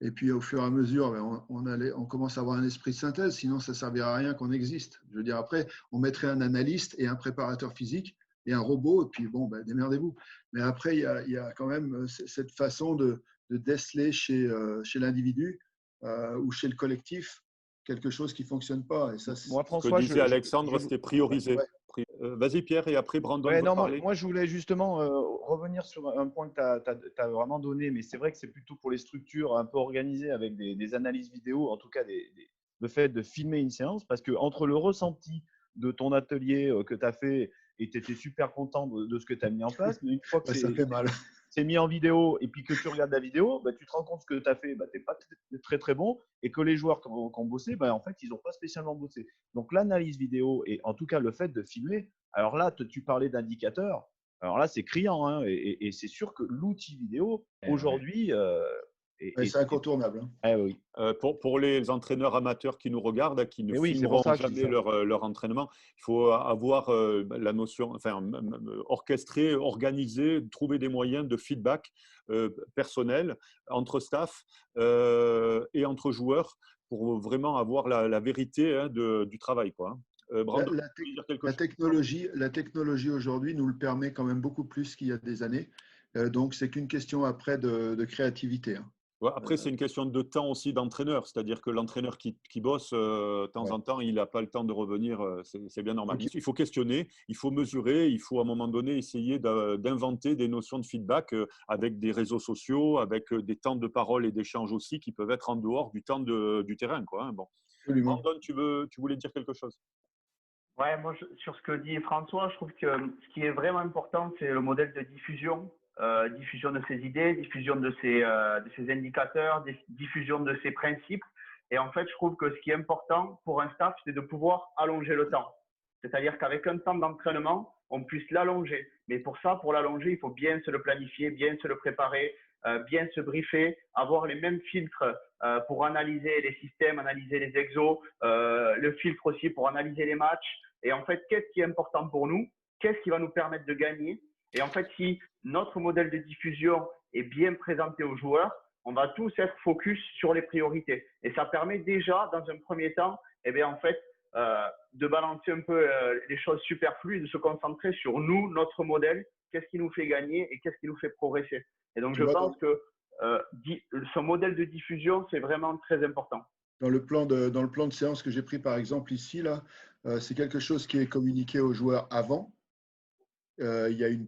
Et puis, au fur et à mesure, on commence à avoir un esprit de synthèse, sinon ça ne servira à rien qu'on existe. Je veux dire, après, on mettrait un analyste et un préparateur physique et un robot, et puis bon, démerdez-vous. Mais après, il y a quand même cette façon de déceler chez l'individu ou chez le collectif quelque chose qui ne fonctionne pas. Et ça, Moi, François, ce que disait Alexandre, c'était prioriser. Ouais. Vas-y Pierre, et après Brandon va parler. Moi, je voulais justement revenir sur un point que tu as vraiment donné, mais c'est vrai que c'est plutôt pour les structures un peu organisées avec des analyses vidéo, en tout cas le fait de filmer une séance, parce que entre le ressenti de ton atelier que tu as fait et tu étais super content de ce que tu as mis en place, mais une fois que c'est mis en vidéo et puis que tu regardes la vidéo, tu te rends compte que tu as fait, tu n'es pas très très bon et que les joueurs qui ont bossé, en fait, ils n'ont pas spécialement bossé. Donc l'analyse vidéo et en tout cas le fait de filmer, alors là, tu parlais d'indicateurs, alors là c'est criant, hein, et c'est sûr que l'outil vidéo aujourd'hui… c'est incontournable. Oui. Pour les entraîneurs amateurs qui nous regardent, qui ne filmeront jamais leur entraînement, il faut avoir la notion, orchestrer, organiser, trouver des moyens de feedback personnel entre staff et entre joueurs pour vraiment avoir la vérité du travail, quoi. Brandon, la technologie aujourd'hui nous le permet quand même beaucoup plus qu'il y a des années. Donc, c'est qu'une question après de créativité. Ouais, après, c'est une question de temps aussi d'entraîneur. C'est-à-dire que l'entraîneur qui bosse de temps en temps, il n'a pas le temps de revenir. C'est bien normal. Il faut questionner, il faut mesurer, il faut à un moment donné essayer d'inventer des notions de feedback avec des réseaux sociaux, avec des temps de parole et d'échange aussi qui peuvent être en dehors du temps du terrain, quoi, hein. Bon. Brandon, tu voulais dire quelque chose? Ouais, moi, sur ce que dit François, je trouve que ce qui est vraiment important, c'est le modèle de diffusion. Diffusion de ses idées, diffusion de ses indicateurs, diffusion de ses principes. Et en fait, je trouve que ce qui est important pour un staff, c'est de pouvoir allonger le temps. C'est-à-dire qu'avec un temps d'entraînement, on puisse l'allonger. Mais pour ça, pour l'allonger, il faut bien se le planifier, bien se le préparer, bien se briefer, avoir les mêmes filtres pour analyser les systèmes, analyser les exos, le filtre aussi pour analyser les matchs. Et en fait, qu'est-ce qui est important pour nous? Qu'est-ce qui va nous permettre de gagner? Et en fait, si notre modèle de diffusion est bien présenté aux joueurs, on va tous être focus sur les priorités. Et ça permet déjà, dans un premier temps, eh bien, en fait, de balancer un peu les choses superflues, de se concentrer sur nous, notre modèle, qu'est-ce qui nous fait gagner et qu'est-ce qui nous fait progresser. Et donc, je pense que ce modèle de diffusion, c'est vraiment très important. Dans le plan de séance que j'ai pris, par exemple, ici, là, c'est quelque chose qui est communiqué aux joueurs avant. Il y a un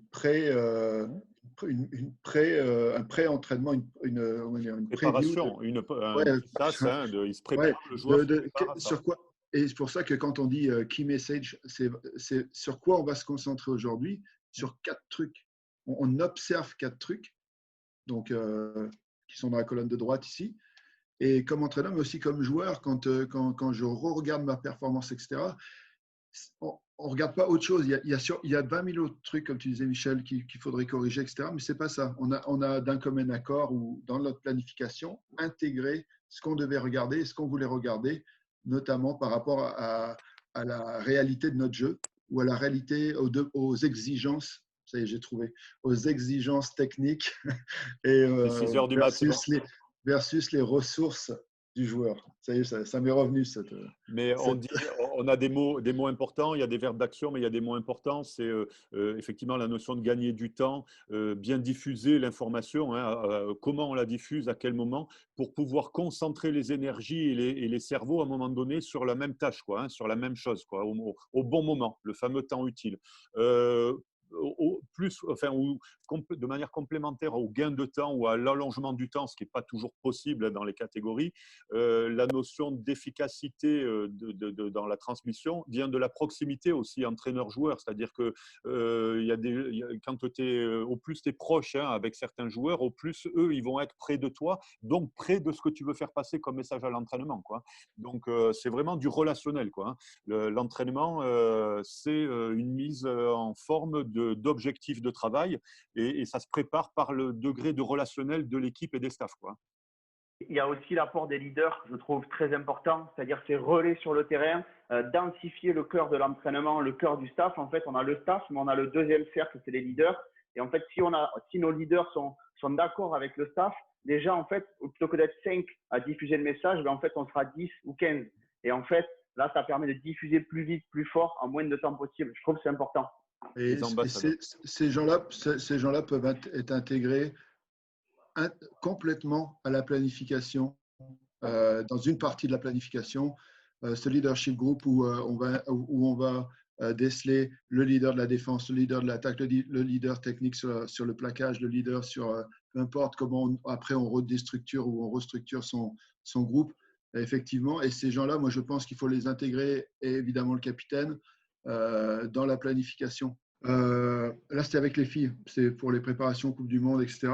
pré-entraînement, une préparation, preview. Il se prépare, le joueur se prépare à ça. Sur quoi, et c'est pour ça que quand on dit key message, c'est sur quoi on va se concentrer aujourd'hui, sur 4 trucs. On observe 4 trucs, donc, qui sont dans la colonne de droite ici. Et comme entraîneur, mais aussi comme joueur, quand je regarde ma performance, etc., on ne regarde pas autre chose. Il y a 20 000 autres trucs, comme tu disais, Michel, qu'il faudrait corriger, etc. Mais ce n'est pas ça. On a d'un commun accord ou dans notre planification intégré ce qu'on devait regarder et ce qu'on voulait regarder, notamment par rapport à la réalité de notre jeu ou à la réalité, aux exigences. Ça y est, j'ai trouvé. Aux exigences techniques et 6 heures du matin. Versus les ressources du joueur. Ça y est, ça m'est revenu. Mais on a des mots importants, il y a des verbes d'action, mais il y a des mots importants. C'est effectivement la notion de gagner du temps, bien diffuser l'information, comment on la diffuse, à quel moment, pour pouvoir concentrer les énergies et les cerveaux à un moment donné sur la même tâche, sur la même chose, au bon moment, le fameux temps utile. De manière complémentaire au gain de temps ou à l'allongement du temps, ce qui n'est pas toujours possible dans les catégories, la notion d'efficacité dans la transmission vient de la proximité aussi entraîneur-joueur, c'est-à-dire que quand au plus tu es proche avec certains joueurs, au plus eux, ils vont être près de toi, donc près de ce que tu veux faire passer comme message à l'entraînement. Donc, c'est vraiment du relationnel. L'entraînement, c'est une mise en forme d'objectifs de travail et ça se prépare par le degré de relationnel de l'équipe et des staffs. Il y a aussi l'apport des leaders, je trouve très important, c'est-à-dire ces relais sur le terrain, densifier le cœur de l'entraînement, le cœur du staff. En fait, on a le staff, mais on a le deuxième cercle, c'est les leaders. Et en fait, si nos leaders sont d'accord avec le staff, déjà, en fait, plutôt que d'être 5 à diffuser le message, en fait, on sera 10 ou 15. Et en fait, là, ça permet de diffuser plus vite, plus fort, en moins de temps possible. Je trouve que c'est important. Et ces gens-là peuvent être intégrés complètement à la planification, dans une partie de la planification, ce leadership group où on va déceler le leader de la défense, le leader de l'attaque, le leader technique sur le plaquage, le leader sur peu importe comment après on redéstructure ou on restructure son groupe, effectivement. Et ces gens-là, moi je pense qu'il faut les intégrer, et évidemment le capitaine, dans la planification. Là, c'était avec les filles, c'est pour les préparations Coupe du Monde, etc.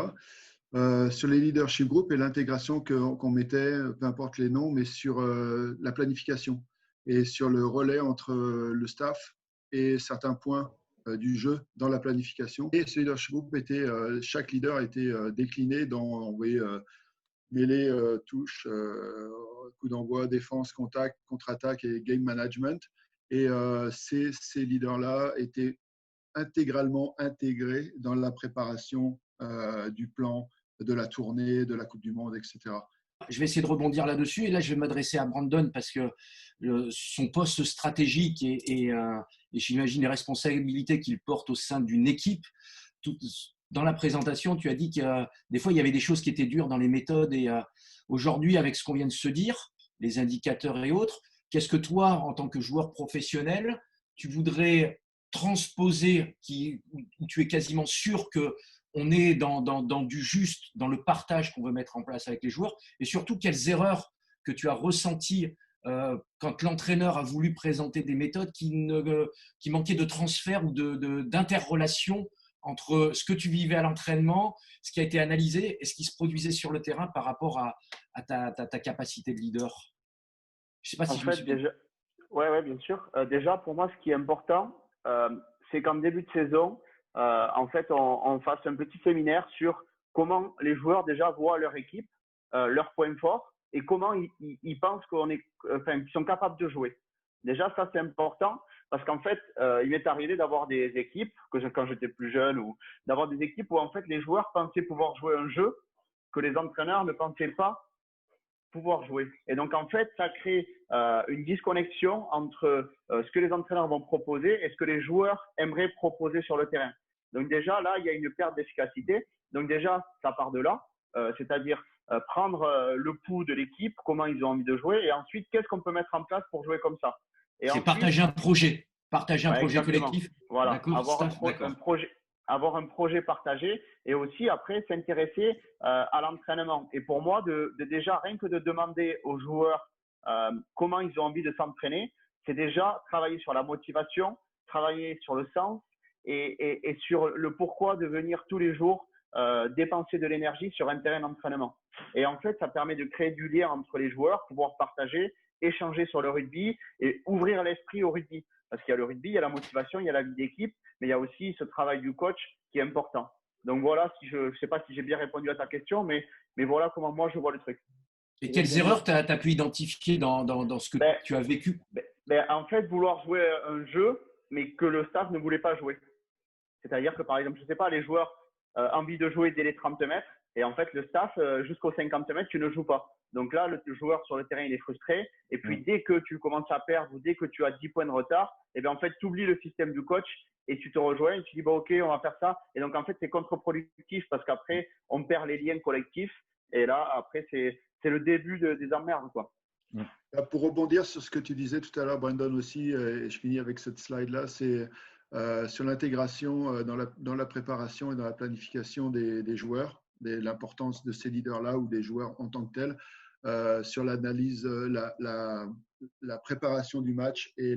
Sur les leadership group et l'intégration qu'on mettait, peu importe les noms, mais sur la planification et sur le relais entre le staff et certains points du jeu dans la planification. Et ce leadership group chaque leader a été décliné dans, mêlée, touche, coup d'envoi, défense, contact, contre-attaque et game management. Et ces leaders-là étaient intégralement intégrés dans la préparation du plan, de la tournée, de la Coupe du Monde, etc. Je vais essayer de rebondir là-dessus et là je vais m'adresser à Brandon parce que son poste stratégique et j'imagine les responsabilités qu'il porte au sein d'une équipe. Dans la présentation, tu as dit que des fois il y avait des choses qui étaient dures dans les méthodes et aujourd'hui avec ce qu'on vient de se dire, les indicateurs et autres, qu'est-ce que toi en tant que joueur professionnel, tu voudrais transposer, où tu es quasiment sûr que on est dans du juste, dans le partage qu'on veut mettre en place avec les joueurs, et surtout quelles erreurs que tu as ressenties quand l'entraîneur a voulu présenter des méthodes qui manquaient de transfert ou d'interrelation entre ce que tu vivais à l'entraînement, ce qui a été analysé et ce qui se produisait sur le terrain par rapport à ta capacité de leader. Je sais pas si Ouais, bien sûr. Déjà, pour moi, ce qui est important, c'est qu'en début de saison, en fait, on fasse un petit séminaire sur comment les joueurs déjà voient leur équipe, leurs points forts et comment ils pensent qu'ils sont capables de jouer. Déjà, ça, c'est important parce qu'en fait, il m'est arrivé d'avoir des équipes, quand j'étais plus jeune, ou d'avoir des équipes où en fait les joueurs pensaient pouvoir jouer un jeu que les entraîneurs ne pensaient pas pouvoir jouer. Et donc, en fait, ça crée une disconnexion entre ce que les entraîneurs vont proposer et ce que les joueurs aimeraient proposer sur le terrain. Donc, déjà, là, il y a une perte d'efficacité. Donc, déjà, ça part de là, c'est-à-dire prendre le pouls de l'équipe, comment ils ont envie de jouer, et ensuite, qu'est-ce qu'on peut mettre en place pour jouer comme ça. Et C'est ensuite, partager un projet. Partager un projet exactement. collectif. Voilà, D'accord, avoir un projet partagé et aussi après s'intéresser à l'entraînement. Et pour moi, déjà rien que de demander aux joueurs comment ils ont envie de s'entraîner, c'est déjà travailler sur la motivation, travailler sur le sens et sur le pourquoi de venir tous les jours dépenser de l'énergie sur un terrain d'entraînement. Et en fait, ça permet de créer du lien entre les joueurs, pouvoir partager, échanger sur le rugby et ouvrir l'esprit au rugby. Parce qu'il y a le rugby, il y a la motivation, il y a la vie d'équipe, mais il y a aussi ce travail du coach qui est important. Donc voilà, je ne sais pas si j'ai bien répondu à ta question, mais voilà comment moi je vois le truc. Et quelles erreurs tu as pu identifier dans ce que tu as vécu? En fait, vouloir jouer un jeu, mais que le staff ne voulait pas jouer. C'est-à-dire que par exemple, je ne sais pas, les joueurs envie de jouer dès les 30 mètres, et en fait, le staff, jusqu'aux 50 mètres, tu ne joues pas. Donc là, le joueur sur le terrain, il est frustré. Et puis, dès que tu commences à perdre ou dès que tu as 10 points de retard, et bien, en fait, tu oublies le système du coach et tu te rejoins et tu dis, bah, OK, on va faire ça. Et donc, en fait, c'est contre-productif parce qu'après, on perd les liens collectifs. Et là, après, c'est le début des emmerdes, quoi. Pour rebondir sur ce que tu disais tout à l'heure, Brandon aussi, et je finis avec cette slide-là, c'est sur l'intégration dans la préparation et dans la planification des joueurs, l'importance de ces leaders-là ou des joueurs en tant que tels, sur l'analyse, la préparation du match et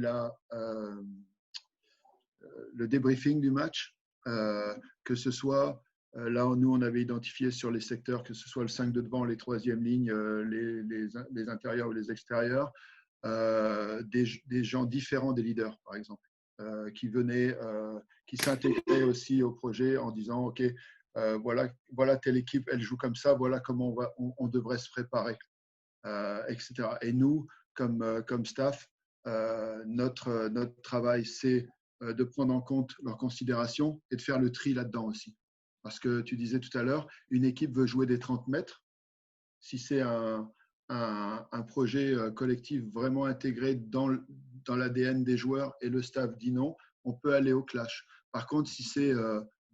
le débriefing du match, que ce soit, là nous on avait identifié sur les secteurs, que ce soit le 5 de devant, les troisièmes lignes, les intérieurs ou les extérieurs, des gens différents des leaders par exemple. Qui venaient, qui s'intégraient aussi au projet en disant OK, voilà telle équipe, elle joue comme ça, voilà comment on devrait se préparer, etc. Et nous, comme staff, notre travail, c'est de prendre en compte leurs considérations et de faire le tri là-dedans aussi. Parce que tu disais tout à l'heure, une équipe veut jouer des 30 mètres. Si c'est un projet collectif vraiment intégré dans l'ADN des joueurs et le staff dit non, on peut aller au clash. Par contre, si c'est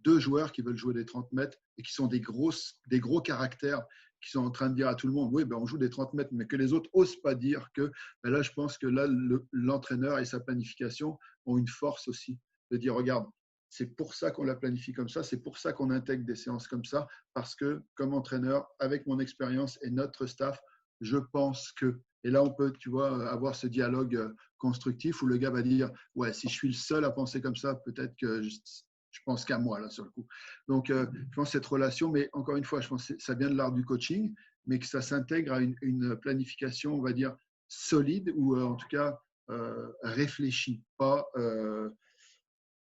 deux joueurs qui veulent jouer des 30 mètres et qui sont des gros caractères, qui sont en train de dire à tout le monde, oui, ben on joue des 30 mètres, mais que les autres n'osent pas dire que, ben là, je pense que là, l'entraîneur et sa planification ont une force aussi de dire, regarde, c'est pour ça qu'on la planifie comme ça, c'est pour ça qu'on intègre des séances comme ça, parce que comme entraîneur, avec mon expérience et notre staff, je pense que. Et là, on peut, tu vois, avoir ce dialogue constructif où le gars va dire, ouais, si je suis le seul à penser comme ça, peut-être que je pense qu'à moi, là, sur le coup. Donc, je pense que cette relation, mais encore une fois, je pense que ça vient de l'art du coaching, mais que ça s'intègre à une planification, on va dire, solide ou en tout cas réfléchie, pas,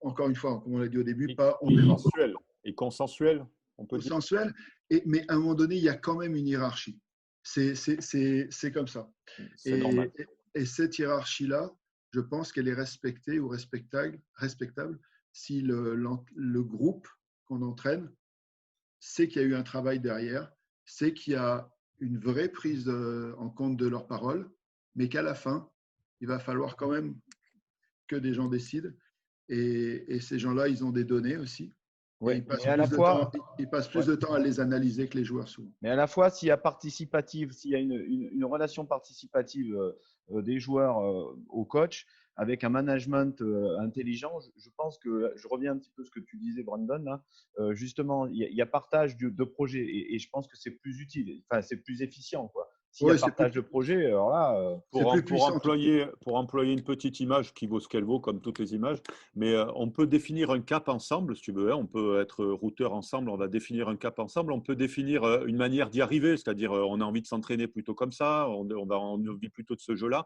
encore une fois, comme on l'a dit au début, pas on verra. Et consensuel, on peut dire. Consensuel, mais à un moment donné, il y a quand même une hiérarchie. C'est comme ça. C'est normal. Et cette hiérarchie-là, je pense qu'elle est respectée ou respectable si le groupe qu'on entraîne sait qu'il y a eu un travail derrière, sait qu'il y a une vraie prise en compte de leurs paroles, mais qu'à la fin, il va falloir quand même que des gens décident. Et ces gens-là, ils ont des données aussi. Ouais, ils passent plus de temps à les analyser que les joueurs souvent. Mais à la fois, s'il y a participative, s'il y a une relation participative des joueurs au coach, avec un management intelligent, je pense que, je reviens un petit peu à ce que tu disais, Brandon, là, justement, il y a partage de projets et je pense que c'est plus utile, enfin, c'est plus efficient, quoi. s'il y a Ouais, partage de projet, alors là, c'est plus puissant. Pour employer une petite image qui vaut ce qu'elle vaut, comme toutes les images, mais on peut définir un cap ensemble, si tu veux. Hein, on peut être routeur ensemble, on va définir un cap ensemble. On peut définir une manière d'y arriver, c'est-à-dire on a envie de s'entraîner plutôt comme ça, on va envie plutôt de ce jeu-là.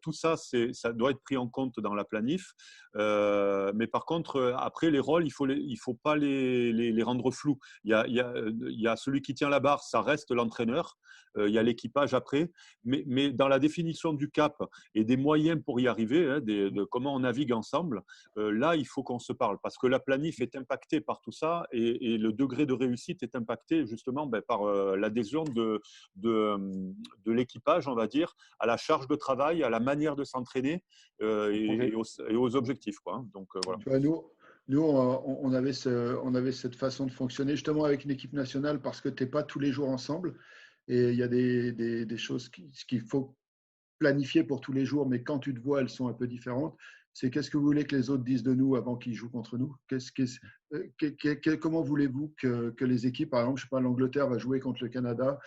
Tout ça, ça doit être pris en compte dans la planif. Mais par contre, après, les rôles, il faut pas les rendre flous. Il y a celui qui tient la barre, ça reste l'entraîneur. Il y a l'équipage après. Mais dans la définition du cap et des moyens pour y arriver, hein, de comment on navigue ensemble, là, il faut qu'on se parle parce que la planif est impactée par tout ça et le degré de réussite est impacté justement par l'adhésion de l'équipage, on va dire, à la charge de travail, à la manière de s'entraîner et aux objectifs, quoi, hein. Donc, voilà. Tu vois, nous on avait on avait cette façon de fonctionner justement avec une équipe nationale parce que tu n'es pas tous les jours ensemble et il y a des choses qu'il faut planifier pour tous les jours, mais quand tu te vois, elles sont un peu différentes. C'est qu'est-ce que vous voulez que les autres disent de nous avant qu'ils jouent contre nous? Comment voulez-vous que les équipes, par exemple, je sais pas, l'Angleterre va jouer contre le Canada,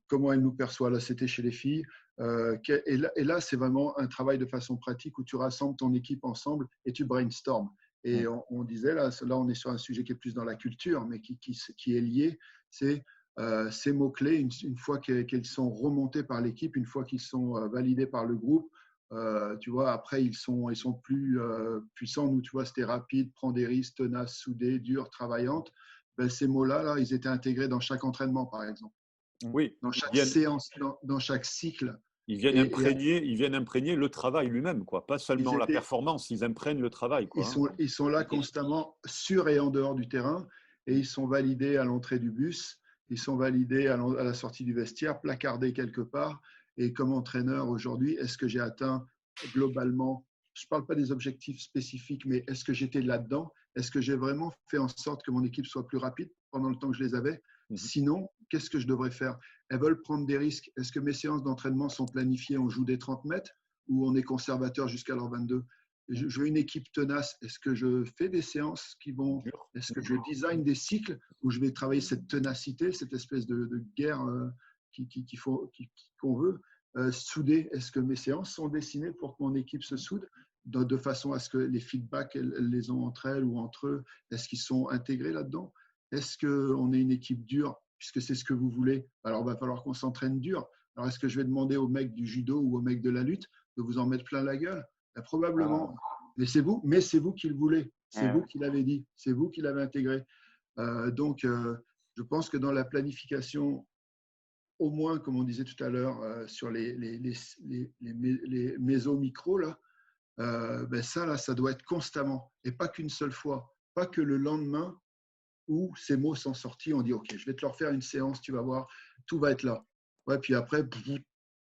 comment elle nous perçoit? Là, c'était chez les filles. Et là, c'est vraiment un travail de façon pratique où tu rassembles ton équipe ensemble et tu brainstorm. Et on disait, là, on est sur un sujet qui est plus dans la culture, mais qui est lié. C'est ces mots-clés, une fois qu'ils sont remontés par l'équipe, une fois qu'ils sont validés par le groupe, tu vois, après, ils sont plus puissants. Nous, tu vois, c'était rapide, prend des risques, tenace, soudé, dur, travaillante. Ben, ces mots-là, là, ils étaient intégrés dans chaque entraînement, par exemple, Oui, dans chaque séance, dans chaque cycle. ils viennent imprégner le travail lui-même, quoi. Pas seulement la performance, ils imprègnent le travail, quoi, hein. Ils sont là constamment sur et en dehors du terrain et ils sont validés à l'entrée du bus, ils sont validés à la sortie du vestiaire, placardés quelque part. Et comme entraîneur aujourd'hui, est-ce que j'ai atteint globalement, je ne parle pas des objectifs spécifiques, mais est-ce que j'étais là-dedans? Est-ce que j'ai vraiment fait en sorte que mon équipe soit plus rapide pendant le temps que je les avais? Sinon, qu'est-ce que je devrais faire? Elles veulent prendre des risques. Est-ce que mes séances d'entraînement sont planifiées? On joue des 30 mètres ou on est conservateur jusqu'à l'heure 22? Je veux une équipe tenace. Est-ce que je fais des séances qui vont… Est-ce que je design des cycles où je vais travailler cette ténacité, cette espèce de guerre qu'on veut souder? Est-ce que mes séances sont dessinées pour que mon équipe se soude de façon à ce que les feedbacks, elles les ont entre elles ou entre eux? Est-ce qu'ils sont intégrés là-dedans? Est-ce qu'on est une équipe dure, puisque c'est ce que vous voulez? Alors, il va falloir qu'on s'entraîne dur. Alors, est-ce que je vais demander aux mecs du judo ou aux mecs de la lutte de vous en mettre plein la gueule? Probablement. Mais c'est vous qui le voulez. C'est vous qui l'avez dit. C'est vous qui l'avez intégré. Donc, je pense que dans la planification, au moins, comme on disait tout à l'heure, sur les méso-micros, là, ben ça, là, ça doit être constamment. Et pas qu'une seule fois. Pas que le lendemain où ces mots sont sortis, on dit « Ok, je vais te leur faire une séance, tu vas voir, tout va être là. » Ouais, puis après,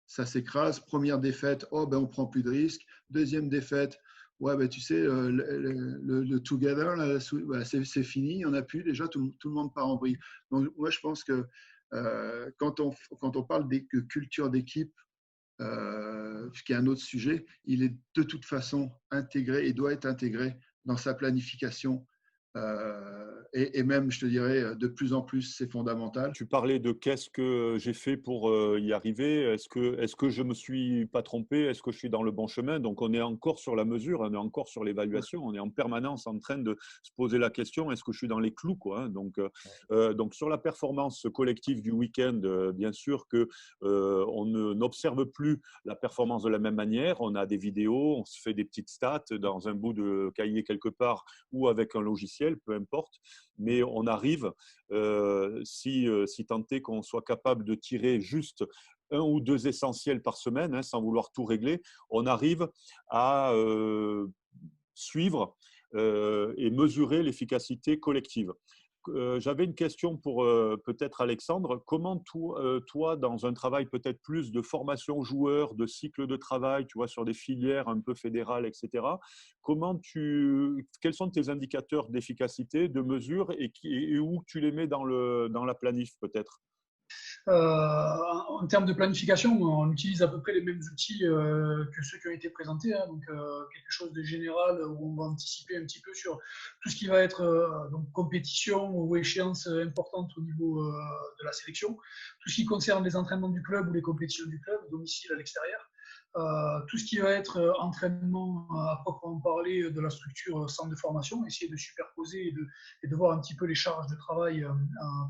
ça s'écrase. Première défaite, oh, ben, on prend plus de risques. Deuxième défaite, ouais, ben, tu sais, le together, là, ben, c'est fini, il n'y en a plus. Déjà, tout le monde part en vrille. Donc, moi, je pense que quand on parle de culture d'équipe, qui est un autre sujet, il est de toute façon intégré et doit être intégré dans sa planification. Et même, je te dirais, de plus en plus, c'est fondamental. Tu parlais de qu'est-ce que j'ai fait pour y arriver. Est-ce que je me suis pas trompé? Est-ce que je suis dans le bon chemin? Donc, on est encore sur la mesure, on est encore sur l'évaluation. On est en permanence en train de se poser la question, est-ce que je suis dans les clous, quoi, hein? Donc, sur la performance collective du week-end, bien sûr que on n'observe plus la performance de la même manière. On a des vidéos, on se fait des petites stats dans un bout de cahier quelque part ou avec un logiciel, peu importe. Mais on arrive, si tant est qu'on soit capable de tirer juste un ou deux essentiels par semaine, hein, sans vouloir tout régler, on arrive à suivre et mesurer l'efficacité collective. J'avais une question pour peut-être Alexandre. Comment toi, dans un travail peut-être plus de formation joueur, de cycle de travail, tu vois, sur des filières un peu fédérales, etc., quels sont tes indicateurs d'efficacité, de mesure et où tu les mets dans la planif peut-être? En termes de planification, on utilise à peu près les mêmes outils que ceux qui ont été présentés, hein, donc quelque chose de général où on va anticiper un petit peu sur tout ce qui va être donc compétition ou échéance importante au niveau de la sélection, tout ce qui concerne les entraînements du club ou les compétitions du club, domicile à l'extérieur. Tout ce qui va être entraînement à proprement parler de la structure centre de formation, essayer de superposer et de voir un petit peu les charges de travail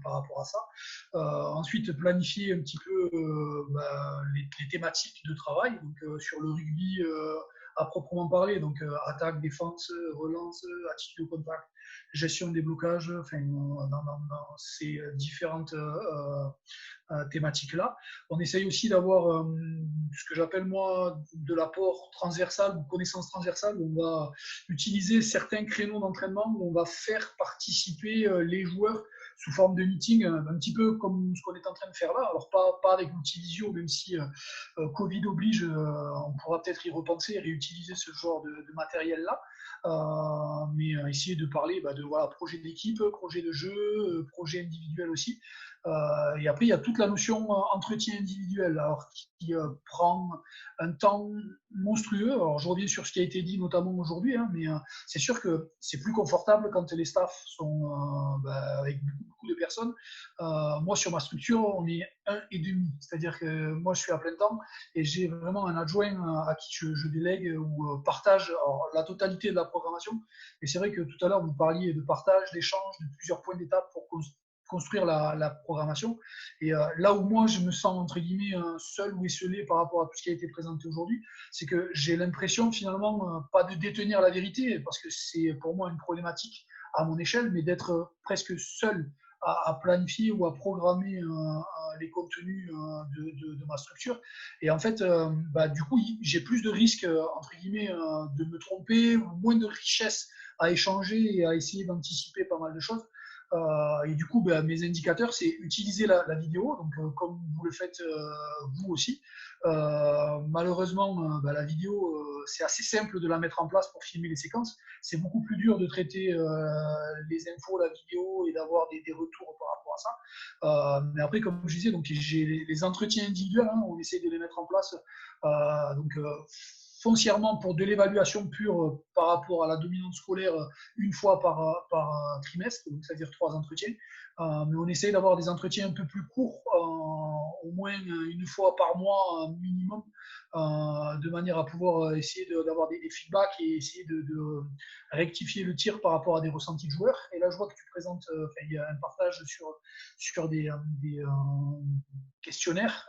par rapport à ça. Ensuite, planifier un petit peu les thématiques de travail, donc sur le rugby à proprement parler, donc attaque, défense, relance, attitude au contact, gestion des blocages, enfin, dans ces différentes thématiques-là. On essaye aussi d'avoir ce que j'appelle moi de l'apport transversal ou connaissance transversale, où on va utiliser certains créneaux d'entraînement, où on va faire participer les joueurs sous forme de meeting, un petit peu comme ce qu'on est en train de faire là. Alors pas avec l'outil visio, même si Covid oblige, on pourra peut-être y repenser et réutiliser ce genre de matériel-là. Mais essayer de parler de voilà, projet d'équipe, projet de jeu, projet individuel aussi. Et après, il y a toute la notion entretien individuel, alors qui prend un temps monstrueux. Alors, je reviens sur ce qui a été dit notamment aujourd'hui, hein, mais c'est sûr que c'est plus confortable quand les staffs sont avec beaucoup de personnes. Moi, sur ma structure, on est 1,5. C'est-à-dire que moi, je suis à plein temps et j'ai vraiment un adjoint à qui je délègue ou partage la totalité de la programmation. Et c'est vrai que tout à l'heure, vous parliez de partage, d'échange, de plusieurs points d'étape pour construire la programmation. Et là où moi, je me sens, entre guillemets, seul ou esselé par rapport à tout ce qui a été présenté aujourd'hui, c'est que j'ai l'impression, finalement, pas de détenir la vérité, parce que c'est pour moi une problématique à mon échelle, mais d'être presque seul à planifier ou à programmer les contenus de ma structure. Et en fait, du coup, j'ai plus de risques, entre guillemets, de me tromper, ou moins de richesse à échanger et à essayer d'anticiper pas mal de choses. Et du coup, mes indicateurs, c'est utiliser la vidéo, donc comme vous le faites vous aussi. Malheureusement, la vidéo, c'est assez simple de la mettre en place pour filmer les séquences. C'est beaucoup plus dur de traiter les infos, la vidéo et d'avoir des retours par rapport à ça. Mais après, comme je disais, donc j'ai les entretiens individuels, hein, on essaie de les mettre en place. Foncièrement pour de l'évaluation pure par rapport à la dominante scolaire une fois par trimestre, donc c'est-à-dire 3 entretiens. Mais on essaye d'avoir des entretiens un peu plus courts, au moins une fois par mois minimum, de manière à pouvoir essayer d'avoir des feedbacks et essayer de rectifier le tir par rapport à des ressentis de joueurs. Et là, je vois que tu présentes, il y a un partage sur des questionnaires.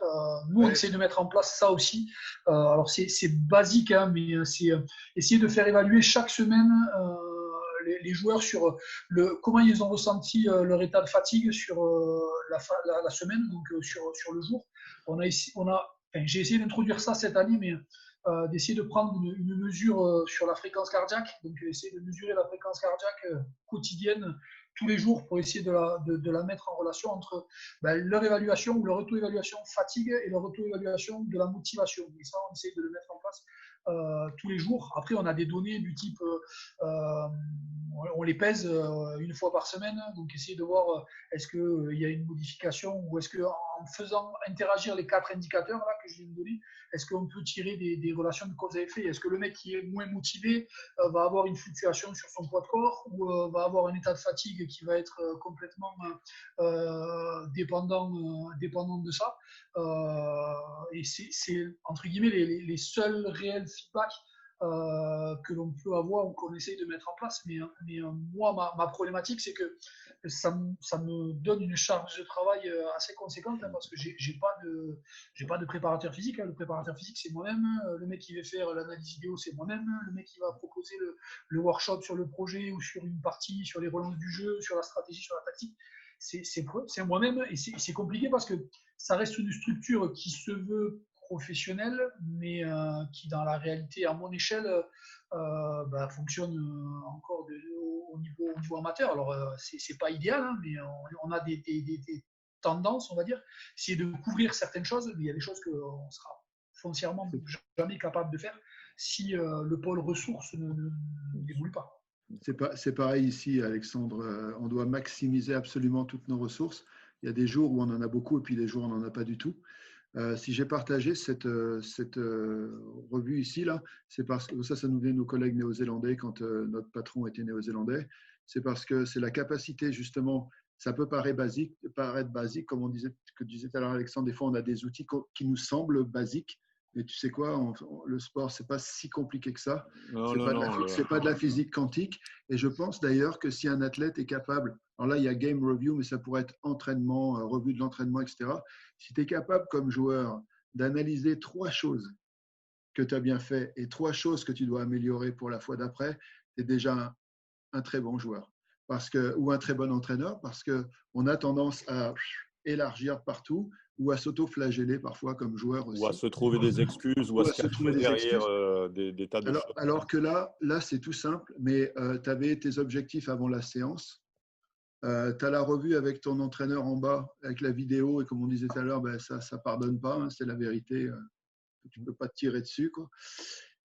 Nous, on essaie de mettre en place ça aussi. Alors, c'est basique, hein, mais c'est essayer de faire évaluer chaque semaine les joueurs sur comment ils ont ressenti leur état de fatigue sur la semaine, donc sur le jour. J'ai essayé d'introduire ça cette année, mais d'essayer de prendre une mesure sur la fréquence cardiaque, donc essayer de mesurer la fréquence cardiaque quotidienne tous les jours pour essayer de la mettre en relation entre leur évaluation ou leur auto-évaluation fatigue et leur auto-évaluation de la motivation. Et ça, on essaie de le mettre en place tous les jours. Après, on a des données du type, on les pèse une fois par semaine, donc essayer de voir est-ce qu'il y a une modification ou est-ce qu'en faisant interagir les 4 indicateurs là, que je viens de donner, est-ce qu'on peut tirer des relations de cause à effet? Est-ce que le mec qui est moins motivé va avoir une fluctuation sur son poids de corps ou va avoir un état de fatigue qui va être complètement dépendant de ça? Et c'est entre guillemets les seuls réels feedbacks que l'on peut avoir ou qu'on essaye de mettre en place. Mais moi, ma problématique, c'est que ça me donne une charge de travail assez conséquente, hein, parce que j'ai pas de préparateur physique. Hein. Le préparateur physique, c'est moi-même. Le mec qui va faire l'analyse vidéo, c'est moi-même. Le mec qui va proposer le workshop sur le projet ou sur une partie, sur les relances du jeu, sur la stratégie, sur la tactique, c'est moi-même. Et c'est compliqué parce que ça reste une structure qui se veut professionnelle, mais qui dans la réalité, à mon échelle, fonctionne encore au niveau amateur. Alors, c'est pas idéal, hein, mais on a des tendances, on va dire, essayer de couvrir certaines choses, mais il y a des choses qu'on sera foncièrement jamais capable de faire si le pôle ressources n'évolue pas. C'est pareil ici, Alexandre. On doit maximiser absolument toutes nos ressources. Il y a des jours où on en a beaucoup et puis des jours où on n'en a pas du tout. Si j'ai partagé cette revue ici, là, c'est parce que ça nous vient de nos collègues néo-zélandais quand notre patron était néo-zélandais. C'est parce que c'est la capacité, justement, ça peut paraître basique, comme que disait tout à l'heure Alexandre, des fois on a des outils qui nous semblent basiques, mais tu sais quoi, le sport, c'est pas si compliqué que ça. C'est pas de la physique quantique. Et je pense d'ailleurs que si un athlète est capable, alors là il y a game review, mais ça pourrait être entraînement, revue de l'entraînement, etc. Si tu es capable comme joueur d'analyser 3 choses que tu as bien fait et 3 choses que tu dois améliorer pour la fois d'après, tu es déjà un très bon joueur ou un très bon entraîneur, parce qu'on a tendance à élargir partout ou à s'auto-flageller parfois comme joueur aussi. Ou à se trouver des excuses ou à se cacher derrière des tas de choses. Alors que là c'est tout simple, mais tu avais tes objectifs avant la séance. Tu as la revue avec ton entraîneur en bas, avec la vidéo, et comme on disait tout à l'heure, ça ne pardonne pas, hein, c'est la vérité. Tu ne peux pas te tirer dessus, quoi.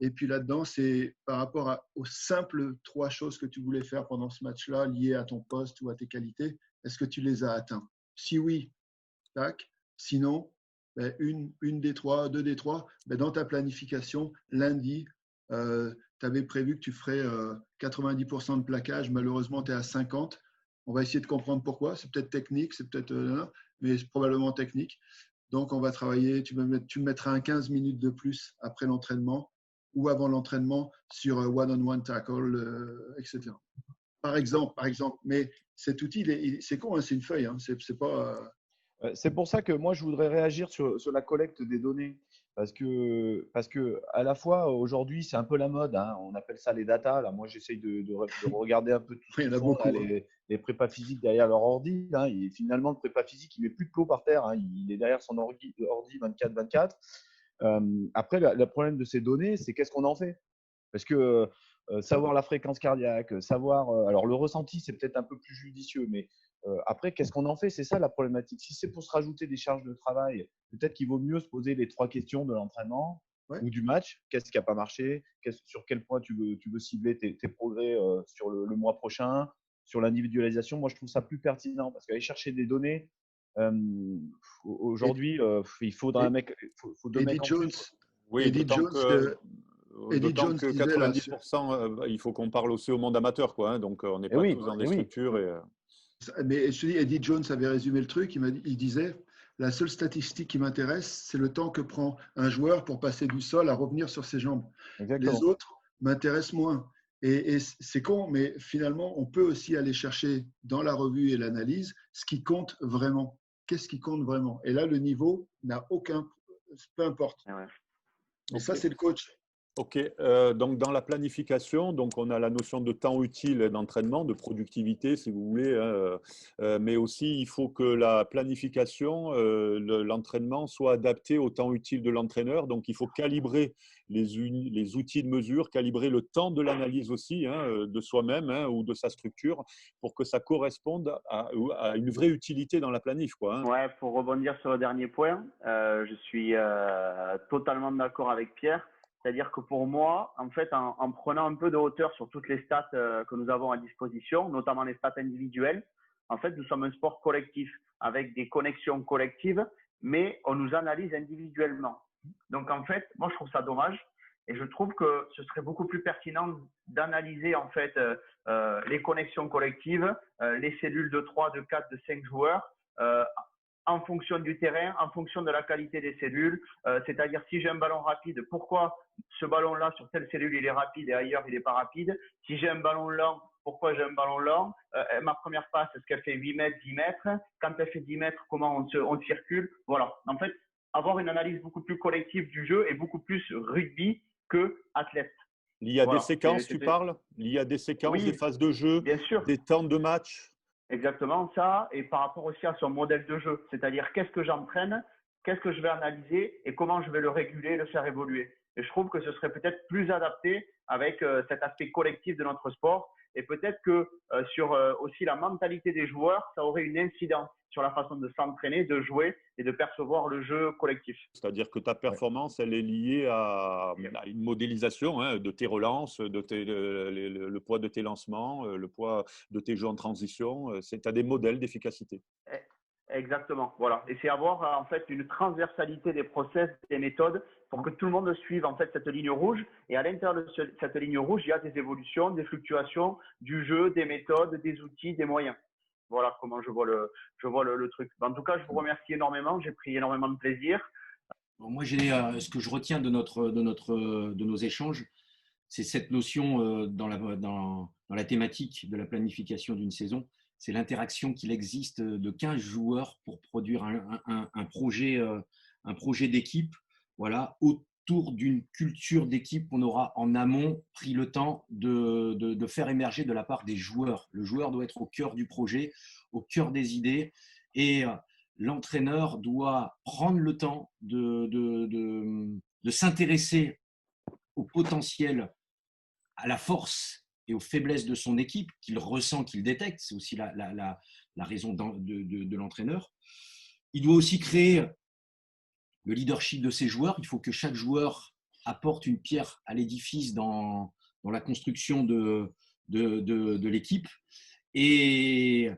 Et puis là-dedans, c'est par rapport aux simples 3 choses que tu voulais faire pendant ce match-là, liées à ton poste ou à tes qualités, est-ce que tu les as atteints? Si oui, tac. Sinon, une des 3, 2 des 3, dans ta planification, lundi, tu avais prévu que tu ferais 90% de plaquage. Malheureusement, tu es à 50%. On va essayer de comprendre pourquoi. C'est peut-être technique, mais c'est probablement technique. Donc, on va travailler. Tu me mettras un 15 minutes de plus après l'entraînement ou avant l'entraînement sur one-on-one tackle, etc. Par exemple. Mais cet outil, c'est con, hein, c'est une feuille. Hein, c'est pas… C'est pour ça que moi, je voudrais réagir sur la collecte des données. Parce que à la fois, aujourd'hui, c'est un peu la mode. Hein, on appelle ça les data. Là, moi, j'essaye de regarder un peu tout ce qu'ils font, là, les prépas physiques derrière leur ordi. Hein, et finalement, le prépa physique, il met plus de plot par terre. Hein, il est derrière son ordi 24/24. Après, le problème de ces données, c'est qu'est-ce qu'on en fait? Parce que savoir la fréquence cardiaque, alors le ressenti, c'est peut-être un peu plus judicieux, mais après, qu'est-ce qu'on en fait? C'est ça la problématique. Si c'est pour se rajouter des charges de travail, peut-être qu'il vaut mieux se poser les 3 questions de l'entraînement ou du match. Qu'est-ce qui n'a pas marché? Sur quel point tu veux cibler tes progrès sur le mois prochain? Sur l'individualisation, moi, je trouve ça plus pertinent parce qu'aller chercher des données, aujourd'hui, il faudra un mec. Faut 2 mecs en plus. Oui, d'autant que 90%, il faut qu'on parle aussi au monde amateur, quoi. Hein, donc, on n'est pas tous dans des structures. Mais je te dis, Eddie Jones avait résumé le truc. Il disait, la seule statistique qui m'intéresse, c'est le temps que prend un joueur pour passer du sol à revenir sur ses jambes. Exactement. Les autres m'intéressent moins. Et c'est con, mais finalement, on peut aussi aller chercher dans la revue et l'analyse ce qui compte vraiment. Qu'est-ce qui compte vraiment? Et là, le niveau n'a aucun… Peu importe. Et ça, c'est le coach. Ok, donc dans la planification, donc on a la notion de temps utile d'entraînement, de productivité si vous voulez, hein, mais aussi il faut que la planification, l'entraînement soit adapté au temps utile de l'entraîneur, donc il faut calibrer les outils de mesure, calibrer le temps de l'analyse aussi, hein, de soi-même, hein, ou de sa structure, pour que ça corresponde à une vraie utilité dans la planif, quoi, hein. Ouais, pour rebondir sur le dernier point, je suis totalement d'accord avec Pierre. C'est-à-dire que pour moi, en fait, en prenant un peu de hauteur sur toutes les stats que nous avons à disposition, notamment les stats individuelles, en fait, nous sommes un sport collectif avec des connexions collectives, mais on nous analyse individuellement. Donc, en fait, moi, je trouve ça dommage et je trouve que ce serait beaucoup plus pertinent d'analyser, en fait, les connexions collectives, les cellules de 3, de 4, de 5 joueurs, en fonction du terrain, en fonction de la qualité des cellules. C'est-à-dire, si j'ai un ballon rapide, pourquoi ce ballon-là, sur telle cellule, il est rapide et ailleurs, il n'est pas rapide? Si j'ai un ballon lent, pourquoi j'ai un ballon lent? Ma première passe, est-ce qu'elle fait 8 mètres, 10 mètres? Quand elle fait 10 mètres, comment on circule? Voilà. En fait, avoir une analyse beaucoup plus collective du jeu et beaucoup plus rugby que athlète. Il y a des séquences, tu parles? Il y a des séquences, des phases de jeu, bien sûr, des temps de match? Exactement ça, et par rapport aussi à son modèle de jeu, c'est-à-dire qu'est-ce que j'entraîne, qu'est-ce que je vais analyser et comment je vais le réguler, le faire évoluer. Et je trouve que ce serait peut-être plus adapté avec cet aspect collectif de notre sport, et peut-être que sur aussi la mentalité des joueurs, ça aurait une incidence sur la façon de s'entraîner, de jouer et de percevoir le jeu collectif. C'est-à-dire que ta performance, elle est liée à une modélisation, hein, de tes relances, le poids de tes lancements, le poids de tes jeux en transition. Tu as des modèles d'efficacité. Exactement, voilà. Et c'est avoir en fait une transversalité des process, des méthodes pour que tout le monde suive en fait cette ligne rouge. Et à l'intérieur de cette ligne rouge, il y a des évolutions, des fluctuations du jeu, des méthodes, des outils, des moyens. Voilà comment je vois le truc. En tout cas, je vous remercie énormément. J'ai pris énormément de plaisir. Bon, moi, ce que je retiens de nos échanges, c'est cette notion dans la thématique de la planification d'une saison, c'est l'interaction qu'il existe de 15 joueurs pour produire un projet d'équipe, voilà, autour d'une culture d'équipe qu'on aura en amont pris le temps de faire émerger de la part des joueurs. Le joueur doit être au cœur du projet, au cœur des idées, et l'entraîneur doit prendre le temps de s'intéresser au potentiel, à la force et aux faiblesses de son équipe qu'il ressent, qu'il détecte. C'est aussi la raison de l'entraîneur. Il doit aussi créer le leadership de ses joueurs. Il faut que chaque joueur apporte une pierre à l'édifice dans la construction de l'équipe. Et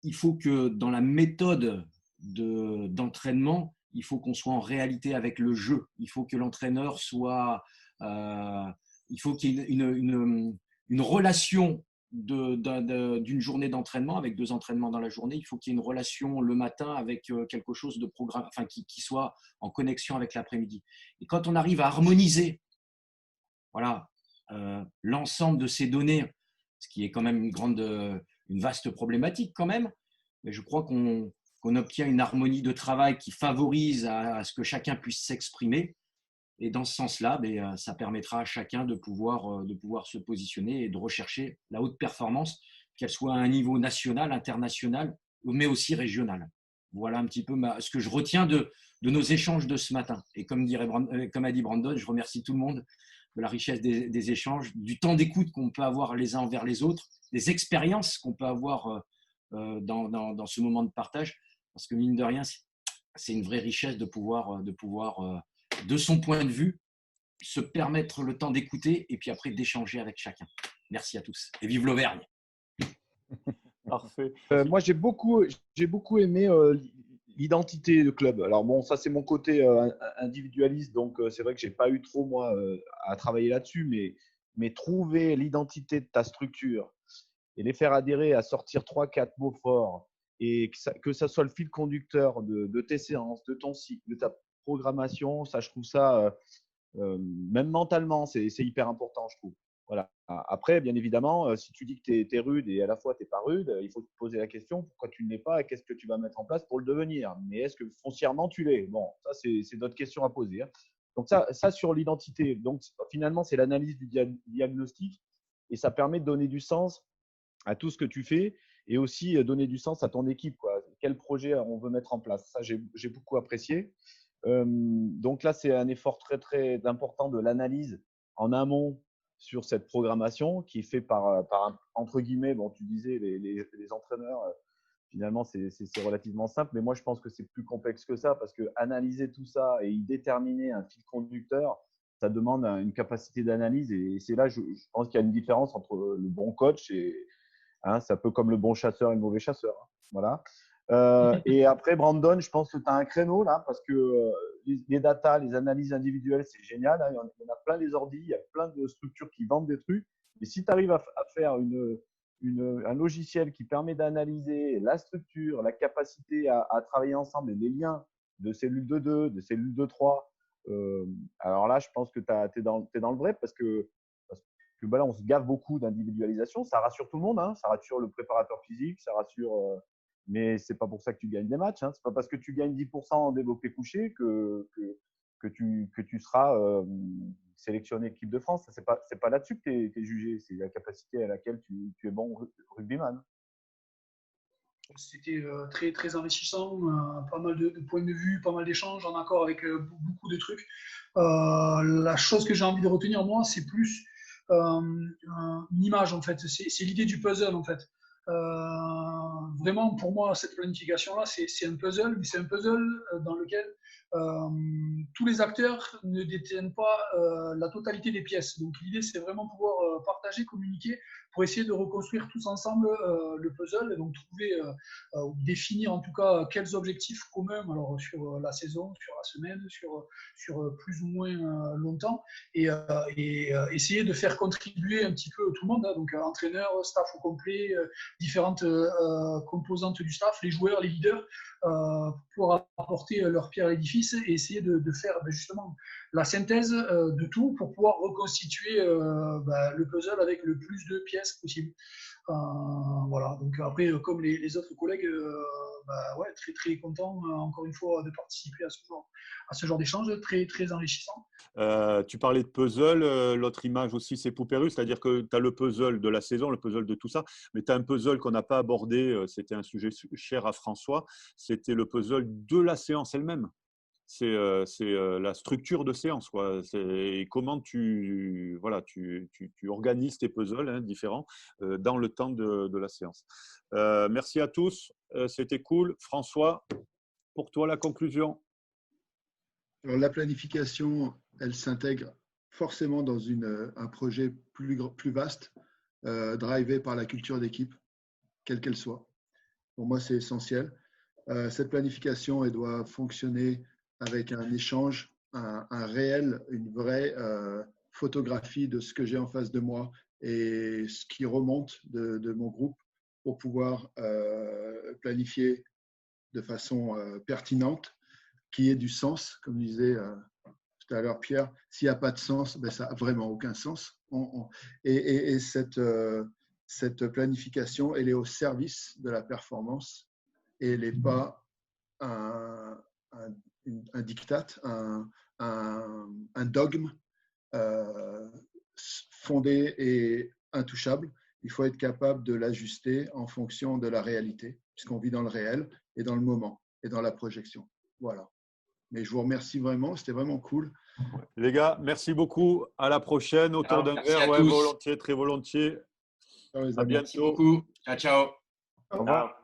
il faut que dans la méthode d'entraînement, il faut qu'on soit en réalité avec le jeu. Il faut que l'entraîneur soit… il faut qu'il y ait une relation d'une journée d'entraînement avec 2 entraînements dans la journée. Il faut qu'il y ait une relation le matin avec quelque chose de programme, enfin, qui soit en connexion avec l'après-midi. Et quand on arrive à harmoniser, voilà, l'ensemble de ces données, ce qui est quand même une vaste problématique quand même, mais je crois qu'on obtient une harmonie de travail qui favorise à ce que chacun puisse s'exprimer. Et dans ce sens-là, ça permettra à chacun de pouvoir se positionner et de rechercher la haute performance, qu'elle soit à un niveau national, international, mais aussi régional. Voilà un petit peu ce que je retiens de nos échanges de ce matin. Et comme a dit Brandon, je remercie tout le monde de la richesse des échanges, du temps d'écoute qu'on peut avoir les uns envers les autres, des expériences qu'on peut avoir dans ce moment de partage. Parce que mine de rien, c'est une vraie richesse de pouvoir de son point de vue, se permettre le temps d'écouter et puis après d'échanger avec chacun. Merci à tous et vive l'Auvergne. Parfait. Moi, j'ai beaucoup aimé l'identité de club. Alors bon, ça c'est mon côté individualiste, donc c'est vrai que j'ai pas eu trop moi à travailler là-dessus, mais trouver l'identité de ta structure et les faire adhérer à sortir 3-4 mots forts et que ça soit le fil conducteur de tes séances, de ton cycle, de ta programmation, ça je trouve ça même mentalement c'est hyper important, je trouve. Voilà. Après, bien évidemment, si tu dis que tu es rude et à la fois tu n'es pas rude, il faut te poser la question pourquoi tu ne l'es pas et qu'est-ce que tu vas mettre en place pour le devenir. Mais est-ce que foncièrement tu l'es? Bon, ça c'est d'autres questions à poser. Hein. Donc ça sur l'identité. Donc finalement, c'est l'analyse du diagnostic et ça permet de donner du sens à tout ce que tu fais et aussi donner du sens à ton équipe, quoi. Quel projet on veut mettre en place. Ça, j'ai beaucoup apprécié. Donc là, c'est un effort très, très important de l'analyse en amont sur cette programmation qui est fait par entre guillemets, bon, tu disais les entraîneurs, finalement, c'est relativement simple, mais moi, je pense que c'est plus complexe que ça parce que analyser tout ça et y déterminer un fil conducteur, ça demande une capacité d'analyse et c'est là, je pense qu'il y a une différence entre le bon coach et c'est un peu comme le bon chasseur et le mauvais chasseur. Hein, voilà. Et après, Brandon, je pense que tu as un créneau là parce que les data, les analyses individuelles, c'est génial. Hein, il y en a plein les ordi, il y a plein de structures qui vendent des trucs. Mais si tu arrives à faire un logiciel qui permet d'analyser la structure, la capacité à travailler ensemble et les liens de cellules de 2, de cellules de 3, alors là, je pense que tu es dans le vrai parce que là, on se gave beaucoup d'individualisation. Ça rassure tout le monde. Hein, ça rassure le préparateur physique, ça rassure… mais ce n'est pas pour ça que tu gagnes des matchs. Hein. Ce n'est pas parce que tu gagnes 10% en développé couché que tu seras sélectionné équipe de France. Ce n'est pas là-dessus que tu es jugé. C'est la capacité à laquelle tu es bon rugbyman. C'était très, très enrichissant, pas mal de points de vue, pas mal d'échanges, en accord avec beaucoup de trucs. La chose que j'ai envie de retenir, moi, c'est plus une image, en fait. C'est l'idée du puzzle, en fait. Vraiment, pour moi, cette planification-là, c'est un puzzle, mais c'est un puzzle dans lequel tous les acteurs ne détiennent pas la totalité des pièces. Donc, l'idée, c'est vraiment pouvoir partager, communiquer pour essayer de reconstruire tous ensemble le puzzle et donc trouver, définir en tout cas quels objectifs communs alors sur la saison, sur la semaine, sur plus ou moins longtemps et essayer de faire contribuer un petit peu tout le monde, hein, donc entraîneur, staff au complet, différentes composantes du staff, les joueurs, les leaders, pour apporter leur pierre à l'édifice et essayer de faire justement la synthèse de tout pour pouvoir reconstituer le puzzle avec le plus de pièces possible. Voilà, donc après, comme les autres collègues, ouais, très très content encore une fois de participer à ce genre d'échange, très très enrichissant. Tu parlais de puzzle, l'autre image aussi c'est poupée russe, c'est-à-dire que tu as le puzzle de la saison, le puzzle de tout ça, mais tu as un puzzle qu'on n'a pas abordé, c'était un sujet cher à François, c'était le puzzle de la séance elle-même. C'est la structure de séance, quoi. Et comment tu organises tes puzzles, hein, différents dans le temps de la séance. Merci à tous, c'était cool. François, pour toi la conclusion. Alors, la planification, elle s'intègre forcément dans un projet plus vaste, drivé par la culture d'équipe, quelle qu'elle soit. Pour moi, c'est essentiel. Cette planification, elle doit fonctionner avec un échange, un réel, une vraie photographie de ce que j'ai en face de moi et ce qui remonte de mon groupe pour pouvoir planifier de façon pertinente, qui ait du sens, comme disait tout à l'heure Pierre. S'il n'y a pas de sens, ben ça n'a vraiment aucun sens. Et cette planification, elle est au service de la performance et elle n'est pas un diktat, un dogme fondé et intouchable. Il faut être capable de l'ajuster en fonction de la réalité, puisqu'on vit dans le réel et dans le moment et dans la projection. Voilà. Mais je vous remercie vraiment, c'était vraiment cool. Les gars, merci beaucoup. À la prochaine, autour d'un verre. Ouais, volontiers, très volontiers. Ciao, les À amis. bientôt. Merci beaucoup. Ciao, ciao. Au revoir.